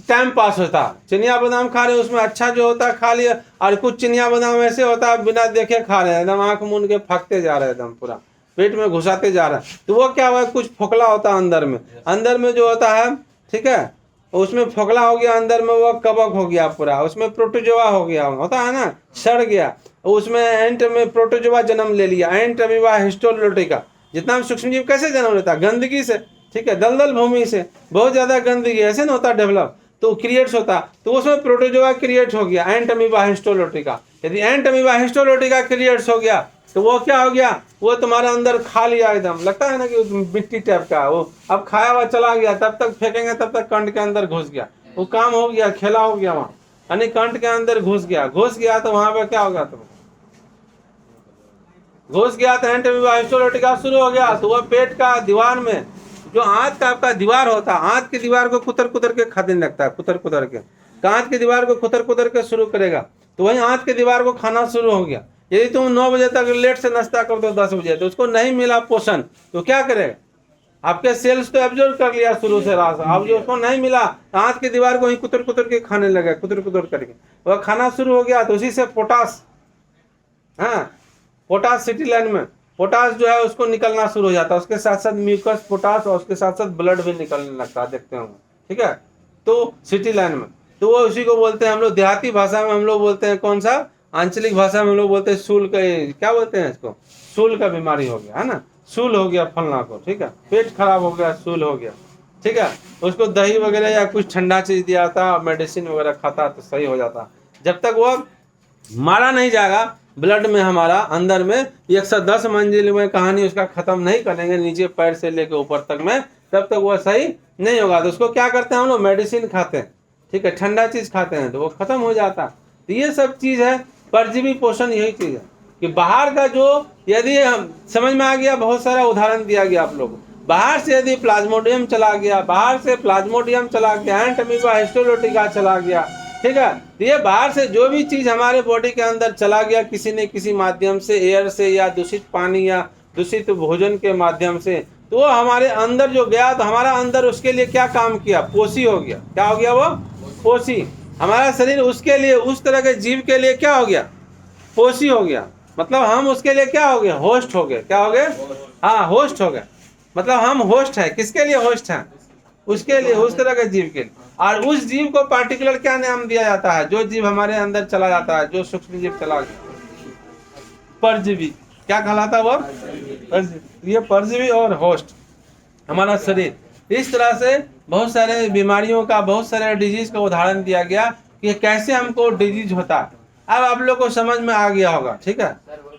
टाइम पास होता है। चिनिया बादाम खा रहे हैं, उसमें अच्छा जो होता है खा लिया, और कुछ चिनिया बादाम ऐसे होता है बिना देखे खा रहे हैं, एकदम आँख मूंद के फकते जा रहे हैं, एकदम पूरा पेट में घुसाते जा रहा है, तो वो क्या हुआ, कुछ फोखला होता है अंदर में जो होता है, ठीक है, उसमें फोखला हो गया, अंदर में वो कवक हो गया पूरा, उसमें प्रोटोजोआ हो गया, होता है ना, सड़ गया, उसमें एंट में प्रोटोजोआ जन्म ले लिया, एंट अमीबा हिस्टोलोटिका। जितना सूक्ष्म जीव कैसे जन्म लेता है, गंदगी से, ठीक है, दलदल भूमि से, बहुत ज्यादा गंदगी ऐसे ना होता डेवलप, तो क्रिएट्स होता, तो उसमें प्रोटोजोआ क्रिएट हो गया, एंट अमीबा हिस्टोलोटिका। यदि एंट अमीबा हिस्टोलोटिका क्रिएट्स हो गया तो वो क्या हो गया, वो तुम्हारे अंदर खा लिया, एकदम लगता है ना कि मिट्टी टाइप का, वो अब खाया हुआ चला गया, तब तक फेंकेंगे तब तक कंठ के अंदर घुस गया, वो काम हो गया, खेला हो गया वहाँ, यानी कंठ के अंदर घुस गया तो वहां पे क्या हो गया, तुम घुस गया तो एंट अमीबा हिस्टोलोटिका शुरू हो गया। तो वह पेट का दीवार में जो आंत का आपका दीवार होता है, आंत की दीवार को कुतर के खाने लगता है, कुतर के आंत की दीवार को कुतर के शुरू करेगा, तो वही आंत की दीवार को खाना शुरू हो गया। यदि तुम 9 बजे तक लेट से नाश्ता कर दो 10 बजे, तो उसको नहीं मिला पोषण, तो क्या करेगा, आपके सेल्स तो एब्जॉर्ब कर लिया शुरू से रास, अब जो उसको नहीं मिला आंत की दीवार को ही कुतर के खाने लगा, कुतर करके वह खाना शुरू हो गया। तो उसी से पोटास, हाँ, पोटास सिटी लाइन में पोटास जो है उसको निकलना शुरू हो जाता है, उसके साथ साथ म्यूकस पोटास और उसके साथ साथ ब्लड भी निकलने लगता है, देखते होंगे, ठीक है। तो सिटी लाइन में तो वो उसी को बोलते हैं हम लोग, देहाती भाषा में हम लोग बोलते हैं कौन सा, आंचलिक भाषा में लोग बोलते हैं सूल का, क्या बोलते हैं इसको, सूल का बीमारी हो गया है ना, सूल हो गया फलना को, ठीक है, पेट खराब हो गया, सूल हो गया, ठीक है, उसको दही वगैरह या कुछ ठंडा चीज दिया था, मेडिसिन वगैरह खाता तो सही हो जाता। जब तक वो मारा नहीं जाएगा ब्लड में, हमारा अंदर में 110 मंजिल में कहानी उसका खत्म नहीं करेंगे नीचे पैर से लेकर ऊपर तक में, तब तक वो सही नहीं होगा। तो उसको क्या करते हैं हम लोग, मेडिसिन खाते हैं, ठीक है, ठंडा चीज खाते हैं तो वो खत्म हो जाता। तो ये सब चीज है, परजीवी पोषण यही चीज है कि बाहर का जो, यदि हम समझ में आ गया, बहुत सारा उदाहरण दिया गया आप लोग, बाहर से यदि प्लाज्मोडियम चला गया, बाहर से प्लाज्मोडियम चला गया, एंट अमीबा हिस्टोलोटिका चला गया, ठीक है, तो ये बाहर से जो भी चीज हमारे बॉडी के अंदर चला गया किसी न किसी माध्यम से, एयर से या दूषित पानी या दूषित भोजन के माध्यम से, तो वो हमारे अंदर जो गया तो हमारा अंदर उसके लिए क्या काम किया, पोषी हो गया। क्या हो गया वो, पोषी। हमारा शरीर उसके लिए, उस तरह के जीव के लिए क्या हो गया, पोषी हो गया। मतलब हम उसके लिए क्या हो गए, होस्ट हो गए। क्या हो गए, हाँ होस्ट हो गए। मतलब हम होस्ट है, किसके लिए होस्ट है, उसके लिए, उस तरह के जीव के लिए। और उस जीव को पार्टिकुलर क्या नाम दिया जाता है, जो जीव हमारे अंदर चला जाता है, जो सूक्ष्म जीव चला गया, परजीवी। क्या कहलाता है वो, परजीवी। ये परजीवी और होस्ट हमारा शरीर। इस तरह से बहुत सारे बीमारियों का, बहुत सारे डिजीज का उदाहरण दिया गया कि कैसे हमको डिजीज होता है। अब आप लोग को समझ में आ गया होगा, ठीक है,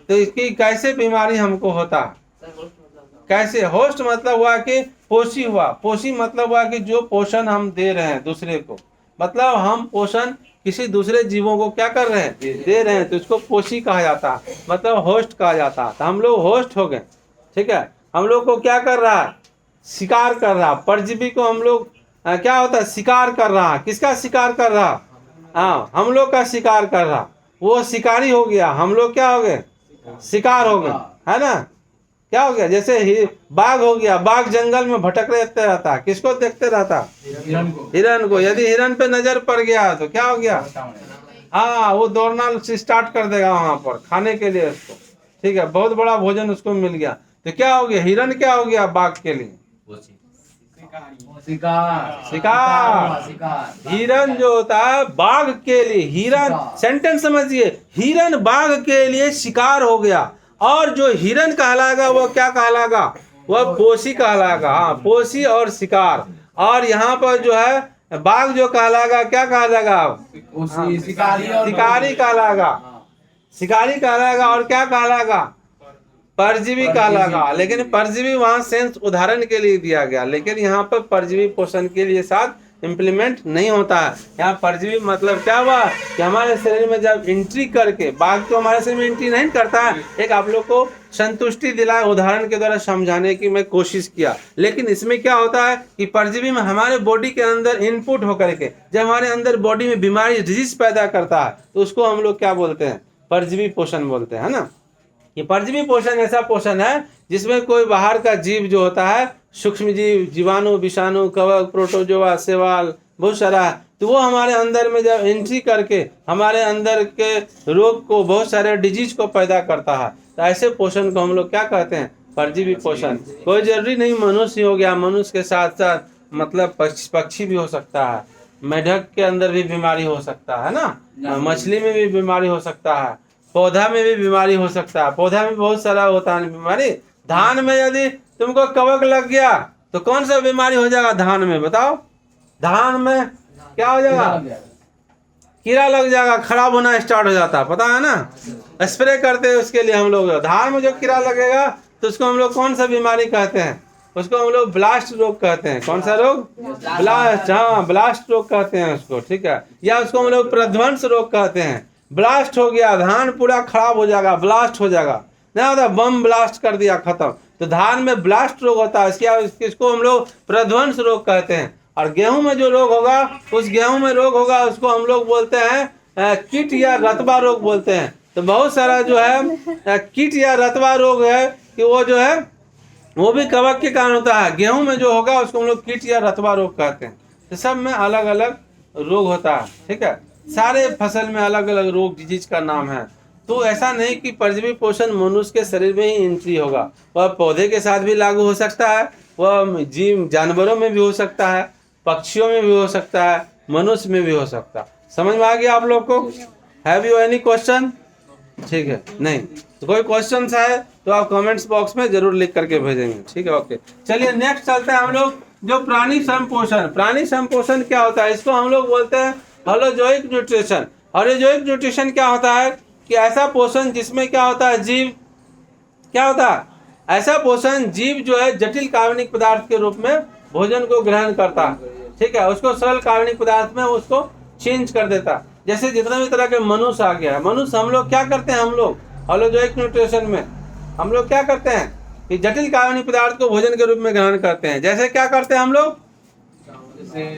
तो इसकी कैसे बीमारी हमको होता है, कैसे। होस्ट मतलब हुआ कि पोषी हुआ, पोषी मतलब हुआ कि जो पोषण हम दे रहे हैं दूसरे को, मतलब हम पोषण किसी दूसरे जीवों को क्या कर रहे हैं, दे रहे हैं, तो इसको पोषी कहा जाता है, मतलब होस्ट कहा जाता है। तो हम लोग होस्ट हो गए, ठीक है। हम लोग को क्या कर रहा है, शिकार कर रहा है। परजीवी को हम लोग क्या होता है, शिकार कर रहा है। किसका शिकार कर रहा, हाँ हम लोग का शिकार कर रहा, वो शिकारी हो गया, हम लोग क्या हो गए, शिकार हो गए, है ना। क्या हो गया, जैसे बाघ हो गया, बाघ जंगल में भटकते रहता है, किसको देखते रहता, हिरन को। यदि हिरन पे नजर पड़ गया तो क्या हो गया, हाँ वो दौड़ना स्टार्ट कर देगा वहां पर खाने के लिए उसको, ठीक है, बहुत बड़ा भोजन उसको मिल गया। तो क्या हो गया, हिरन क्या हो गया बाघ के लिए, शिकार। हिरन जो होता है बाघ के लिए, हिरन, सेंटेंस समझिए, हिरन बाघ के लिए शिकार हो गया। और जो हिरन कहलाएगा वो क्या कहलाएगा, वह पोषी कहलाएगा। हाँ पोषी और शिकार। और यहाँ पर जो है बाघ जो कहलाएगा क्या कहलाएगा, शिकारी कहलाएगा, शिकारी कहलाएगा। और क्या कहलाएगा, परजीवी कहलाएगा। लेकिन परजीवी वहां सेंस उदाहरण के लिए दिया गया, लेकिन यहाँ पर परजीवी पोषण के लिए साथ इम्प्लीमेंट नहीं होता है। यहाँ परजीवी मतलब क्या हुआ कि हमारे शरीर में जब एंट्री करके, बाघ तो हमारे शरीर में एंट्री नहीं करता है, एक आप लोग को संतुष्टि दिलाए उदाहरण के द्वारा समझाने की मैं कोशिश किया। लेकिन इसमें क्या होता है कि परजीवी में हमारे बॉडी के अंदर इनपुट होकर के जब हमारे अंदर बॉडी में बीमारी, डिजीज पैदा करता है, तो उसको हम लोग क्या बोलते हैं, परजीवी पोषण बोलते हैं, है ना। ये परजीवी पोषण ऐसा पोषण है जिसमें कोई बाहर का जीव जो होता है, सूक्ष्म जीव, जीवाणु, विषाणु, कवक, प्रोटोजोआ, शैवाल, बहुत सारा है, तो वो हमारे अंदर में जब एंट्री करके हमारे अंदर के रोग को, बहुत सारे डिजीज को पैदा करता है, तो ऐसे पोषण को हम लोग क्या कहते हैं, परजीवी पोषण। कोई जरूरी नहीं मनुष्य हो गया, मनुष्य के साथ साथ मतलब पक्षी भी हो सकता है, मेढक के अंदर भी बीमारी हो सकता है ना, मछली में भी बीमारी हो सकता है, पौधा में भी बीमारी हो सकता है, पौधा में बहुत सारा होता है बीमारी। धान में यदि तुमको कवक लग गया तो कौन सा बीमारी हो जाएगा धान में, बताओ। धान में क्या हो जाएगा, कीड़ा लग जाएगा, खराब होना स्टार्ट हो जाता है, पता है ना। स्प्रे करते हैं उसके लिए हम लोग। धान में जो कीड़ा लगेगा तो उसको हम लोग कौन सा बीमारी कहते हैं, उसको हम लोग ब्लास्ट रोग कहते हैं। कौन सा रोग, ब्लास्ट, हाँ ब्लास्ट रोग कहते हैं उसको, ठीक है। या उसको हम लोग प्रध्वंस रोग कहते हैं। ब्लास्ट हो गया, धान पूरा खराब हो जाएगा, ब्लास्ट हो जाएगा, ना होता बम ब्लास्ट कर दिया खत्म, तो धान में ब्लास्ट रोग होता है। इसको हम लोग प्रध्वंस रोग कहते हैं। और गेहूं में जो रोग होगा, उस गेहूं में रोग होगा उसको हम लोग बोलते हैं कीट या रतबा रोग बोलते हैं। तो बहुत सारा जो है कीट या रतबा रोग है कि वो जो है वो भी कवक के कारण होता है। गेहूं में जो होगा उसको हम लोग कीट या रतबा रोग कहते हैं। तो सब में अलग अलग रोग होता है, ठीक है। सारे फसल में अलग अलग रोग डिजीज का नाम है। तो ऐसा नहीं कि परजीवी पोषण मनुष्य के शरीर में ही एंट्री होगा, वह पौधे के साथ भी लागू हो सकता है, वह जीव जानवरों में भी हो सकता है, पक्षियों में भी हो सकता है, मनुष्य में भी हो सकता है। समझ में आ गया आप लोग को? Have you any question? ठीक है, नहीं तो कोई क्वेश्चन है तो आप कमेंट्स बॉक्स में जरूर लिख करके भेजेंगे। ठीक है, ओके। चलिए नेक्स्ट चलते हैं हम लोग जो प्राणी संपोषण। प्राणी संपोषण क्या होता है, इसको हम लोग बोलते हैं होलोजोइक न्यूट्रिशन। होलोजोइक न्यूट्रिशन क्या होता है कि ऐसा पोषण जिसमें क्या होता है, जीव क्या होता है, ऐसा पोषण जीव जो है जटिल कार्बनिक पदार्थ के रूप में भोजन को ग्रहण करता है। ठीक है, उसको सरल कार्बनिक पदार्थ में उसको चेंज कर देता। जैसे जितना भी तरह के मनुष्य आ गया है, मनुष्य हम लोग क्या करते हैं, हम लोग होलोजोइक न्यूट्रिशन में हम लोग क्या करते हैं कि जटिल कार्बनिक पदार्थ को भोजन के रूप में ग्रहण करते हैं। जैसे क्या करते हैं हम लोग,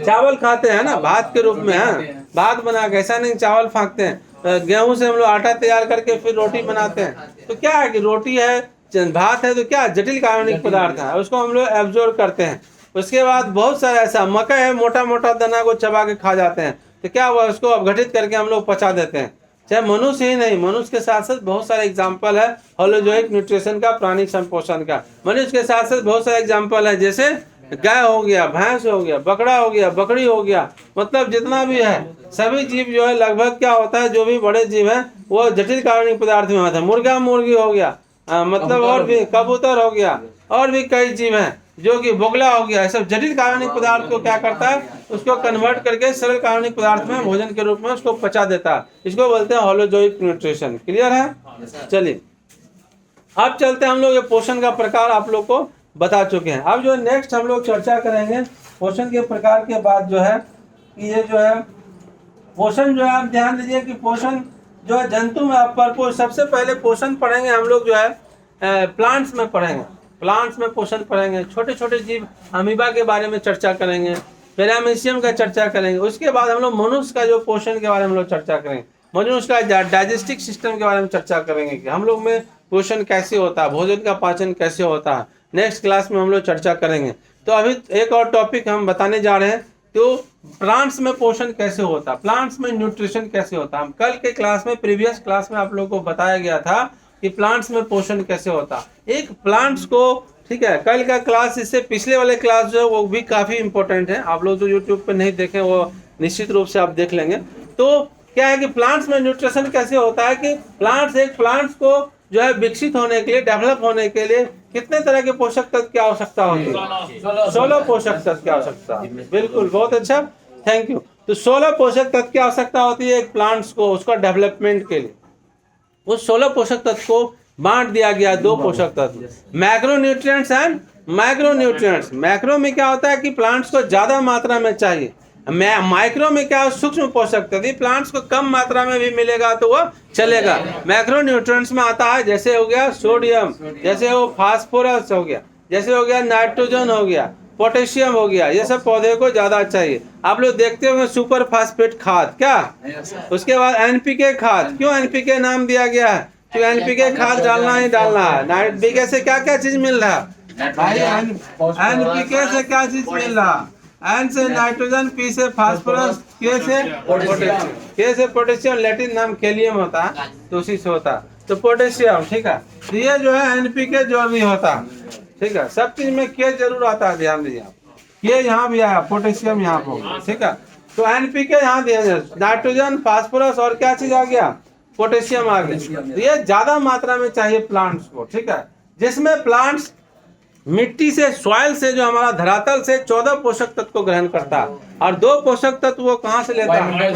चावल खाते हैं ना भात के रूप में, है भात बना के, ऐसा नहीं चावल फाँकते हैं, गेहूं से हम लोग आटा तैयार करके फिर रोटी बनाते हैं। तो क्या है कि रोटी है, भात है, तो क्या जटिल कार्बनिक पदार्थ है, उसको हम लोग एब्जॉर्ब करते हैं। उसके बाद बहुत सारा ऐसा मकई है, मोटा मोटा दाना को चबा के खा जाते हैं, तो क्या हुआ, उसको अपघटित करके हम लोग पचा देते हैं। चाहे मनुष्य ही नहीं, मनुष्य के साथ साथ बहुत सारे एग्जाम्पल है होलोजोइक न्यूट्रिशन का, प्राणी संपोषण का। मनुष्य के साथ साथ बहुत सारे एग्जाम्पल है, जैसे गाय हो गया, भैंस हो गया, बकरा हो गया, बकरी हो गया, मतलब जितना भी है सभी जीव जो है लगभग क्या होता है, जो भी बड़े जीव है वो जटिल कार्बनिक पदार्थ में होता है। मुर्गा मुर्गी हो गया, मतलब और भी कबूतर हो गया, और भी कई जीव हैं जो कि बोगला हो गया, सब जटिल कार्बनिक पदार्थ को क्या करता है, उसको कन्वर्ट करके सरल कार्बनिक पदार्थ में भोजन के रूप में उसको पचा देता है। इसको बोलते हैं होलोजोइक न्यूट्रिशन। क्लियर है? चलिए अब चलते हैं हम लोग, ये पोषण का प्रकार आप लोग को बता चुके हैं। अब जो नेक्स्ट हम लोग चर्चा करेंगे पोषण के प्रकार के बाद जो है कि ये जो है पोषण जो है, आप ध्यान दीजिए कि पोषण जो है जंतु में पर सबसे पहले पोषण पढ़ेंगे हम लोग जो है प्लांट्स में पढ़ेंगे, प्लांट्स में पोषण पढ़ेंगे। छोटे छोटे जीव अमीबा के बारे में चर्चा करेंगे, पैरामीशियम का चर्चा करेंगे। उसके बाद हम लोग मनुष्य का जो पोषण के बारे में हम लोग चर्चा करेंगे, मनुष्य का डाइजेस्टिव सिस्टम के बारे में चर्चा करेंगे कि हम लोग में पोषण कैसे होता है, भोजन का पाचन कैसे होता है। नेक्स्ट क्लास में हम लोग चर्चा करेंगे। तो अभी एक और टॉपिक हम बताने जा रहे हैं, तो प्लांट्स में पोषण कैसे होता है, प्लांट्स में न्यूट्रिशन कैसे होता है। हम कल के क्लास में, प्रीवियस क्लास में आप लोगों को बताया गया था कि प्लांट्स में पोषण कैसे होता एक प्लांट्स को। ठीक है, कल का क्लास, इससे पिछले वाले क्लास जो है वो भी काफ़ी इंपॉर्टेंट है। आप लोग जो यूट्यूब पे नहीं देखें वो निश्चित रूप से आप देख लेंगे। तो क्या है कि प्लांट्स में न्यूट्रिशन कैसे होता है कि प्लांट्स को जो है विकसित होने के लिए, डेवलप होने के लिए कितने तरह के पोषक तत्व की आवश्यकता होती है? 16 पोषक तत्व की आवश्यकता। बिल्कुल, बहुत अच्छा, थैंक यू। तो 16 पोषक तत्व की आवश्यकता होती है एक प्लांट्स को, उसका डेवलपमेंट के लिए। उस 16 पोषक तत्व को बांट दिया गया 2 पोषक तत्व, मैक्रोन्यूट्रिएंट्स एंड माइक्रोन्यूट्रिएंट्स। मैक्रो में क्या होता है कि प्लांट्स को ज्यादा मात्रा में चाहिए, माइक्रो में क्या सूक्ष्म पोषक तत्व, प्लांट्स को कम मात्रा में भी मिलेगा तो वो चलेगा। मैक्रोन्यूट्रिएंट्स में आता है जैसे हो गया सोडियम, जैसे वो फास्फोरस हो गया, जैसे हो गया नाइट्रोजन हो गया, पोटेशियम हो गया, ये सब पौधे को ज्यादा चाहिए। आप लोग देखते होंगे सुपर फास्फेट खाद, क्या उसके बाद एनपीके खाद। क्यों एनपीके नाम दिया गया है? क्यों एनपीके खाद डालना ही डालना है। नाइट्रोजन से क्या क्या चीज मिल रहा है भाई, एनपीके से क्या चीज मिल रहा, एन से नाइट्रोजन, पी से फास्फोरस, के से पोटेशियम। के से पोटेशियम, लैटिन नाम केलियम होता है तो उसी से होता है, तो पोटेशियम। ठीक है, तो ये जो है एनपीके जो भी होता है, ठीक है, सब चीज में के जरूर आता है, ध्यान दीजिए आप। के यहाँ भी आया, पोटेशियम यहाँ पर, ठीक है। तो एनपीके यहाँ दिया, नाइट्रोजन, फास्फोरस और क्या चीज आ गया, पोटेशियम आ गया। तो ये ज्यादा मात्रा में चाहिए प्लांट्स को, ठीक है, जिसमें प्लांट्स मिट्टी से, सॉइल से, जो हमारा धरातल से 14 पोषक तत्व को ग्रहण करता है, और 2 पोषक तत्व वो कहाँ से लेता है,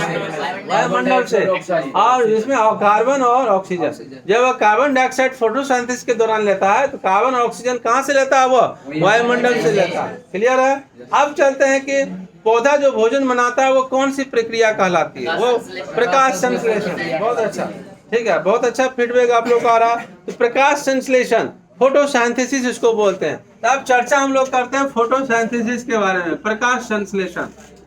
वायुमंडल से, और इसमें कार्बन और ऑक्सीजन। जब वो कार्बन डाइऑक्साइड फोटोसिंथेसिस के दौरान लेता है तो कार्बन और ऑक्सीजन कहाँ से लेता है, वो वायुमंडल से लेता है। क्लियर है? अब चलते हैं कि पौधा जो भोजन बनाता है वो कौन सी प्रक्रिया कहलाती है, वो प्रकाश संश्लेषण। बहुत अच्छा, ठीक है, बहुत अच्छा फीडबैक आप लोग को आ रहा। तो प्रकाश संश्लेषण, फोटोसिंथेसिस इसको बोलते हैं। तो अब चर्चा हम लोग करते हैं फोटोसिंथेसिस के बारे में, प्रकाश संश्लेषण।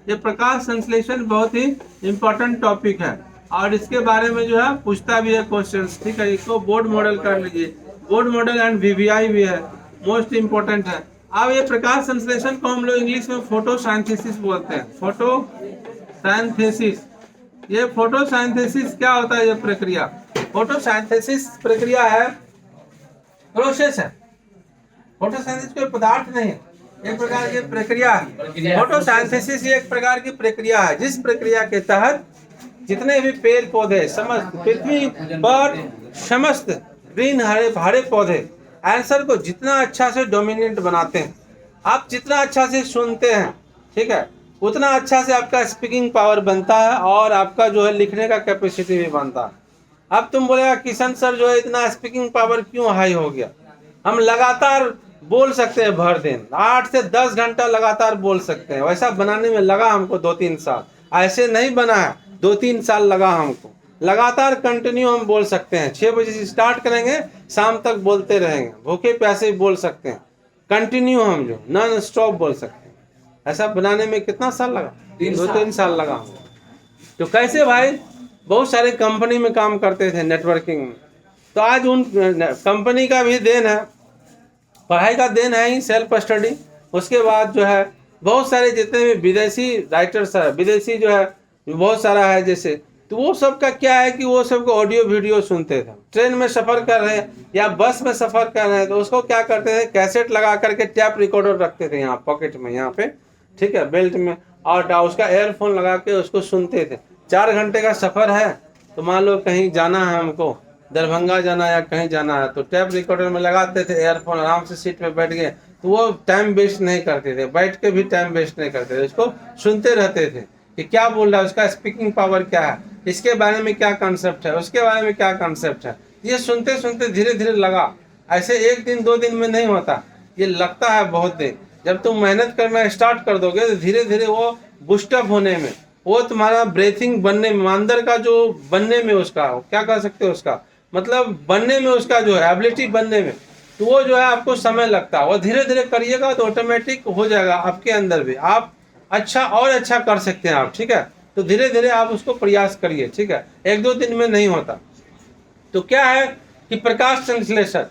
ये प्रकाश संश्लेषण बहुत ही इंपॉर्टेंट टॉपिक है और इसके बारे में जो है पूछता भी है क्वेश्चंस, ठीक है। इसको बोर्ड मॉडल कर लीजिए, बोर्ड मॉडल एंड वीवीआई भी है, मोस्ट इंपॉर्टेंट है। अब ये प्रकाश संश्लेषण को हम लोग इंग्लिश में फोटोसिंथेसिस बोलते हैं, फोटोसिंथेसिस। ये फोटोसिंथेसिस क्या होता है, ये प्रक्रिया, फोटोसिंथेसिस प्रक्रिया है, प्रोसेस है। फोटोसिंथेसिस कोई पदार्थ नहीं है, एक प्रकार की प्रक्रिया है। फोटोसिंथेसिस एक प्रकार की प्रक्रिया है जिस प्रक्रिया के तहत जितने भी पेड़ पौधे समस्त पृथ्वी पर समस्त ग्रीन हरे पौधे आंसर को जितना अच्छा से डोमिनेंट बनाते हैं, आप जितना अच्छा से सुनते हैं, ठीक है, उतना अच्छा से आपका स्पीकिंग पावर बनता है और आपका जो है लिखने का कैपेसिटी भी बनता है। अब तुम बोलेगा किशन सर जो है इतना स्पीकिंग पावर क्यों हाई हो गया? हम लगातार बोल सकते हैं, भर दिन 8 से 10 घंटा लगातार बोल सकते हैं। वैसा बनाने में लगा हमको 2-3 साल, ऐसे नहीं बना है, 2-3 साल लगा हमको। लगातार कंटिन्यू हम बोल सकते हैं, 6 बजे से स्टार्ट करेंगे, शाम तक बोलते रहेंगे, भूखे प्यासे बोल सकते हैं, कंटिन्यू हम जो नॉन स्टॉप बोल सकते हैं। ऐसा बनाने में कितना साल लगा? 2-3 साल लगा हमको। तो कैसे भाई? बहुत सारे कंपनी में काम करते थे नेटवर्किंग में, तो आज उन कंपनी का भी देन है, पढ़ाई का देन है ही, सेल्फ स्टडी। उसके बाद जो है बहुत सारे जितने भी विदेशी राइटर्स है, विदेशी जो है बहुत सारा है जैसे, तो वो सब का क्या है कि वो सबको ऑडियो वीडियो सुनते थे। ट्रेन में सफ़र कर रहे हैं या बस में सफ़र कर रहे हैं तो उसको क्या करते थे, कैसेट लगा करके टैप रिकॉर्डर रखते थे यहाँ पॉकेट में, यहाँ पे, ठीक है, बेल्ट में, और उसका एयरफोन लगा के उसको सुनते थे। 4 घंटे का सफ़र है तो मान लो कहीं जाना है हमको, दरभंगा जाना है या कहीं जाना है, तो टैप रिकॉर्डर में लगाते थे एयरफोन, आराम से सीट पे बैठ गए, तो वो टाइम वेस्ट नहीं करते थे, बैठ के भी टाइम वेस्ट नहीं करते थे, उसको सुनते रहते थे कि क्या बोल रहा है, उसका स्पीकिंग पावर क्या है, इसके बारे में क्या कॉन्सेप्ट है, उसके बारे में क्या कॉन्सेप्ट है। ये सुनते सुनते धीरे धीरे लगा। ऐसे 1 दिन 2 दिन में नहीं होता, ये लगता है बहुत दिन। जब तुम मेहनत करना स्टार्ट कर दोगे तो धीरे धीरे वो बूस्टअप होने में, वो तुम्हारा ब्रीथिंग बनने में, अंदर का जो बनने में, उसका क्या कह सकते हो, उसका मतलब बनने में, उसका जो है एबिलिटी बनने में, तो वो जो है आपको समय लगता है। वो धीरे धीरे करिएगा तो ऑटोमेटिक हो जाएगा आपके अंदर भी, आप अच्छा और अच्छा कर सकते हैं आप, ठीक है। तो धीरे धीरे आप उसको प्रयास करिए, ठीक है, 1-2 दिन में नहीं होता। तो क्या है कि प्रकाश संश्लेषण,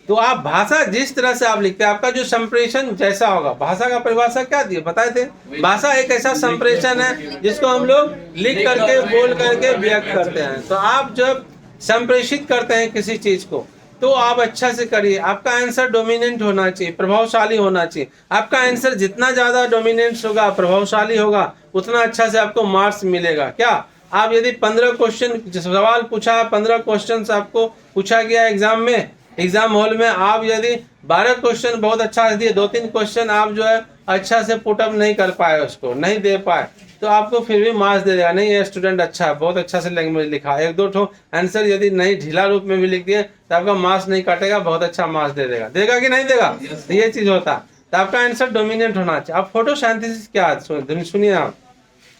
तो आप भाषा जिस तरह से आप लिखते हैं, आपका जो संप्रेषण जैसा होगा, भाषा का परिभाषा क्या दिए बताए थे, भाषा एक ऐसा संप्रेषण है जिसको हम लोग लिख करके, बोल करके व्यक्त करते हैं। तो आप जब संप्रेषित करते हैं किसी चीज को तो आप अच्छा से करिए, आपका आंसर डोमिनेंट होना चाहिए, प्रभावशाली होना चाहिए। आपका आंसर जितना ज्यादा डोमिनेंट होगा, प्रभावशाली होगा, उतना अच्छा से आपको मार्क्स मिलेगा। क्या आप यदि 15 क्वेश्चन सवाल पूछा, 15 क्वेश्चन आपको पूछा गया एग्जाम में, एग्जाम हॉल में, आप यदि 12 क्वेश्चन बहुत अच्छा दिए, 2-3 क्वेश्चन आप जो है अच्छा से पुटअप नहीं कर पाए, उसको नहीं दे पाए, तो आपको फिर भी मार्क्स दे देगा, नहीं ये स्टूडेंट अच्छा है, बहुत अच्छा से लैंग्वेज लिखा। 1-2 ठो आंसर यदि नहीं ढीला रूप में भी लिख दिए तो आपका मार्क्स नहीं काटेगा, बहुत अच्छा मार्क्स दे देगा। देगा कि नहीं देगा? तो ये चीज होता है। तो आपका आंसर डोमिनेंट होना चाहिए। अब फोटोसिंथेसिस क्या, सुनिए आप,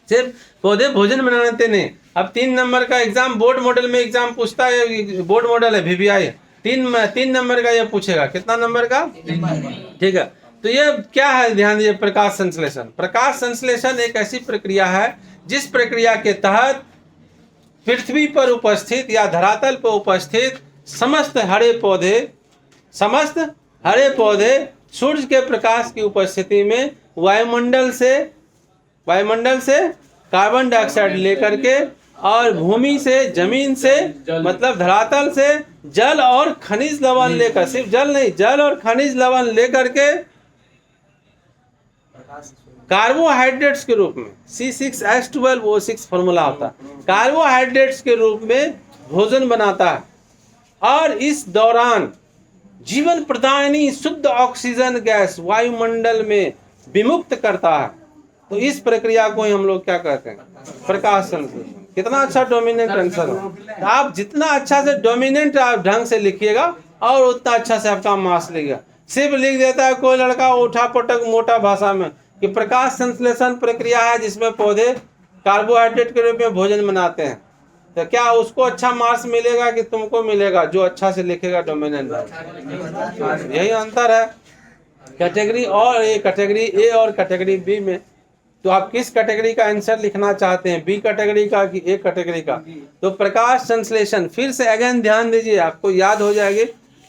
सिर्फ पौधे भोजन बनाते नहीं। अब 3 नंबर का एग्जाम, बोर्ड मॉडल में एग्जाम पूछता है, बोर्ड मॉडल है VVI, 3 नंबर का ये पूछेगा, कितना नंबर का? 3 नंबर, ठीक है। तो ये क्या है, ध्यान दीजिए, प्रकाश संश्लेषण। प्रकाश संश्लेषण एक ऐसी प्रक्रिया है जिस प्रक्रिया के तहत पृथ्वी पर उपस्थित या धरातल पर उपस्थित समस्त हरे पौधे सूर्य के प्रकाश की उपस्थिति में वायुमंडल से कार्बन डाइऑक्साइड लेकर के और भूमि से, जमीन से, मतलब धरातल से जल और खनिज लवण लेकर, सिर्फ जल नहीं, जल और खनिज लवण लेकर के कार्बोहाइड्रेट्स के रूप में, C6H12O6 फॉर्मूला होता है, कार्बोहाइड्रेट्स के रूप में भोजन बनाता है और इस दौरान जीवन प्रदायिनी शुद्ध ऑक्सीजन गैस वायुमंडल में विमुक्त करता है। तो इस प्रक्रिया को हम लोग क्या कहते हैं, प्रकाश संश्लेषण। कितना अच्छा डोमिनेंट आंसर हो। आप जितना अच्छा से डोमिनेंट आप ढंग से लिखिएगा और उतना अच्छा से आपका मार्क्स लेगा। सिर्फ लिख देता है कोई लड़का उठा पटक मोटा भाषा में कि प्रकाश संश्लेषण प्रक्रिया है जिसमें पौधे कार्बोहाइड्रेट के रूप में भोजन बनाते हैं, तो क्या उसको अच्छा मार्क्स मिलेगा कि तुमको मिलेगा जो अच्छा से लिखेगा डोमिनेंट? यही अंतर है कैटेगरी और कैटेगरी ए और कैटेगरी बी में। तो आप किस कैटेगरी का आंसर लिखना चाहते हैं, बी कैटेगरी का कि ए कैटेगरी का? तो प्रकाश संश्लेषण, फिर से अगेन ध्यान दीजिए, आपको याद हो जाएगी,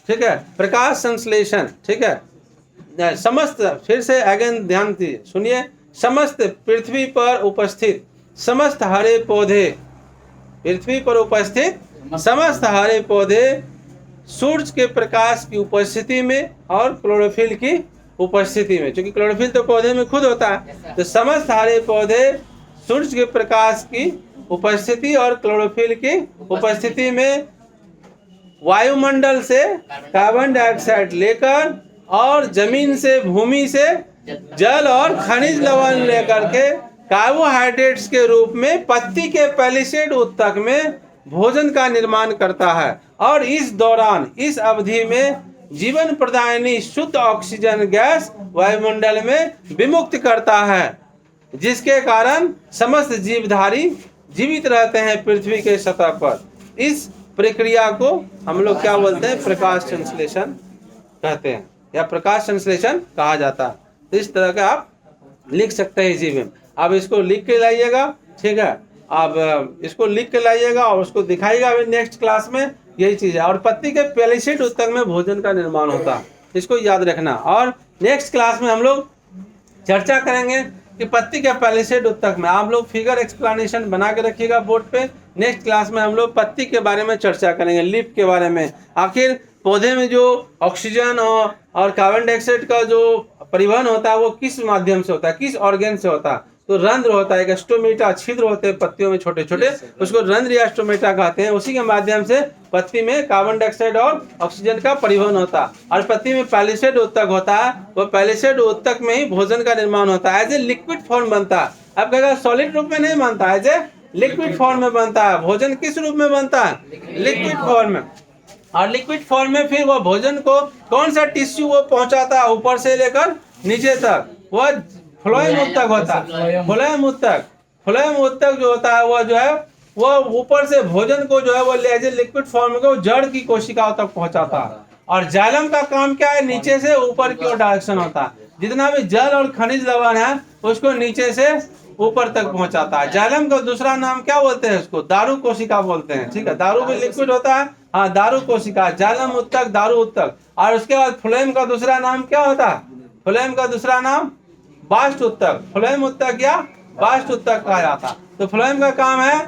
ठीक है। प्रकाश संश्लेषण, ठीक है, समस्त, फिर से अगेन ध्यान दीजिए, सुनिए, समस्त पृथ्वी पर उपस्थित समस्त हरे पौधे, पृथ्वी पर उपस्थित समस्त हरे पौधे सूर्य के प्रकाश की उपस्थिति में और क्लोरोफिल की उपस्थिति में, क्योंकि क्लोरोफिल तो पौधे में खुद होता है, तो समस्त हरे पौधे सूर्य के प्रकाश की उपस्थिति और क्लोरोफिल की उपस्थिति में वायुमंडल से कार्बन डाइऑक्साइड लेकर और जमीन से, भूमि से जल और खनिज लवण लेकर के कार्बोहाइड्रेट्स के रूप में पत्ती के पैलिसेड उत्तक में भोजन का निर्माण करता है। और इस दौरान, इस अवधि में जीवन प्रदायिनी शुद्ध ऑक्सीजन गैस वायुमंडल में विमुक्त करता है, जिसके कारण समस्त जीवधारी जीवित रहते हैं पृथ्वी के सतह पर। इस प्रक्रिया को हम लोग क्या बोलते हैं? प्रकाश संश्लेषण कहते हैं, या प्रकाश संश्लेषण कहा जाता है। तो इस तरह का आप लिख सकते हैं इसी में। आप इसको लिख के लाइएगा, ठीक है, आप इसको लिख के लाइएगा और उसको दिखाइएगा अभी नेक्स्ट क्लास में। यही चीज़ है। और पत्ती के पैलिसेड उत्तक में भोजन का निर्माण होता है, इसको याद रखना। और नेक्स्ट क्लास में हम लोग चर्चा करेंगे कि पत्ती के पैलिसेड उत्तक में, आप लोग फिगर एक्सप्लेनेशन बना के रखिएगा बोर्ड पे। नेक्स्ट क्लास में हम लोग पत्ती के बारे में चर्चा करेंगे, लीफ के बारे में। आखिर पौधे में जो ऑक्सीजन और कार्बन डाइऑक्साइड का जो परिवहन होता है वो किस माध्यम से होता है, किस ऑर्गेन से होता है? तो रंध्र होता है, एक स्टोमेटा, छिद्र होते हैं पत्तियों में छोटे छोटे, उसको रंध्र या स्टोमेटा कहते हैं। उसी के माध्यम से पत्ती में कार्बन डाइऑक्साइड और ऑक्सीजन का परिवहन होता है। और पत्ती में पैलिसेड उत्तक होता है, वो पैलिसेड उत्तक में ही भोजन का निर्माण होता है। एज ए लिक्विड फॉर्म बनता है। अब कहेगा सॉलिड रूप में नहीं बनता, एज ए लिक्विड फॉर्म में बनता है। भोजन किस रूप में बनता है? लिक्विड फॉर्म में। और लिक्विड फॉर्म में फिर वो भोजन को कौन सा टिश्यू वो पहुंचाता है ऊपर से लेकर नीचे तक? वो फ्लोएम उत्तक होता है। फ्लोएम उत्तक जो होता है वो जो है वो ऊपर से भोजन को जो है वो एज ए लिक्विड फॉर्म को जड़ की कोशिकाओं तक पहुंचाता है। और जाइलम का काम क्या है? नीचे से ऊपर की ओर डायरेक्शन होता है। जितना भी जल और खनिज लवण है उसको नीचे से ऊपर तक पहुंचाता है। जाइलम का दूसरा नाम क्या बोलते हैं? उसको दारू कोशिका बोलते हैं, ठीक है। दारू भी लिक्विड होता है, हाँ, दारू कोशिका, जाइलम उत्तक, दारू उत्तक। और उसके बाद फ्लोएम का दूसरा नाम क्या होता है? फ्लोएम का दूसरा नाम बास्ट उत्तक, फ्लोएम उत्तक या बास्ट उत्तक कहा जाता है। तो फ्लोएम का काम है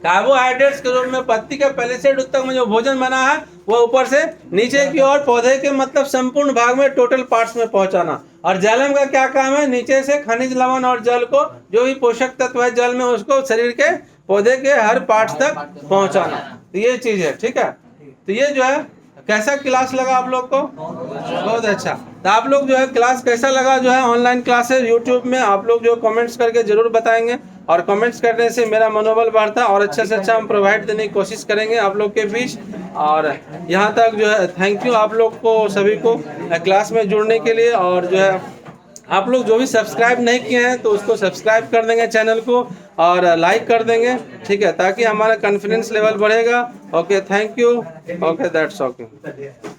कार्बोहाइड्रेट्स के रूप में पत्ती के पैलिसेड उत्तक में जो भोजन बना है वो ऊपर से नीचे की ओर पौधे के मतलब संपूर्ण भाग में, टोटल पार्ट्स में पहुंचाना। और जाइलम का क्या काम है? नीचे से खनिज लवण और जल को, जो भी पोषक तत्व है जल में, उसको शरीर के, पौधे के हर पार्ट्स तक पहुंचाना। तो ये चीज है, ठीक है। तो ये जो है, कैसा क्लास लगा आप लोग को? बहुत अच्छा। तो आप लोग जो है क्लास कैसा लगा, जो है ऑनलाइन क्लासेस यूट्यूब में, आप लोग जो कमेंट्स करके जरूर बताएंगे। और कमेंट्स करने से मेरा मनोबल बढ़ता है और अच्छा से अच्छा हम प्रोवाइड देने की कोशिश करेंगे आप लोग के बीच। और यहाँ तक जो है थैंक यू आप लोग को सभी को क्लास में जुड़ने के लिए। और जो है आप लोग जो भी सब्सक्राइब नहीं किए हैं तो उसको सब्सक्राइब कर देंगे चैनल को और लाइक कर देंगे, ठीक है, ताकि हमारा कॉन्फिडेंस लेवल बढ़ेगा। Okay, thank you. Okay, that's okay.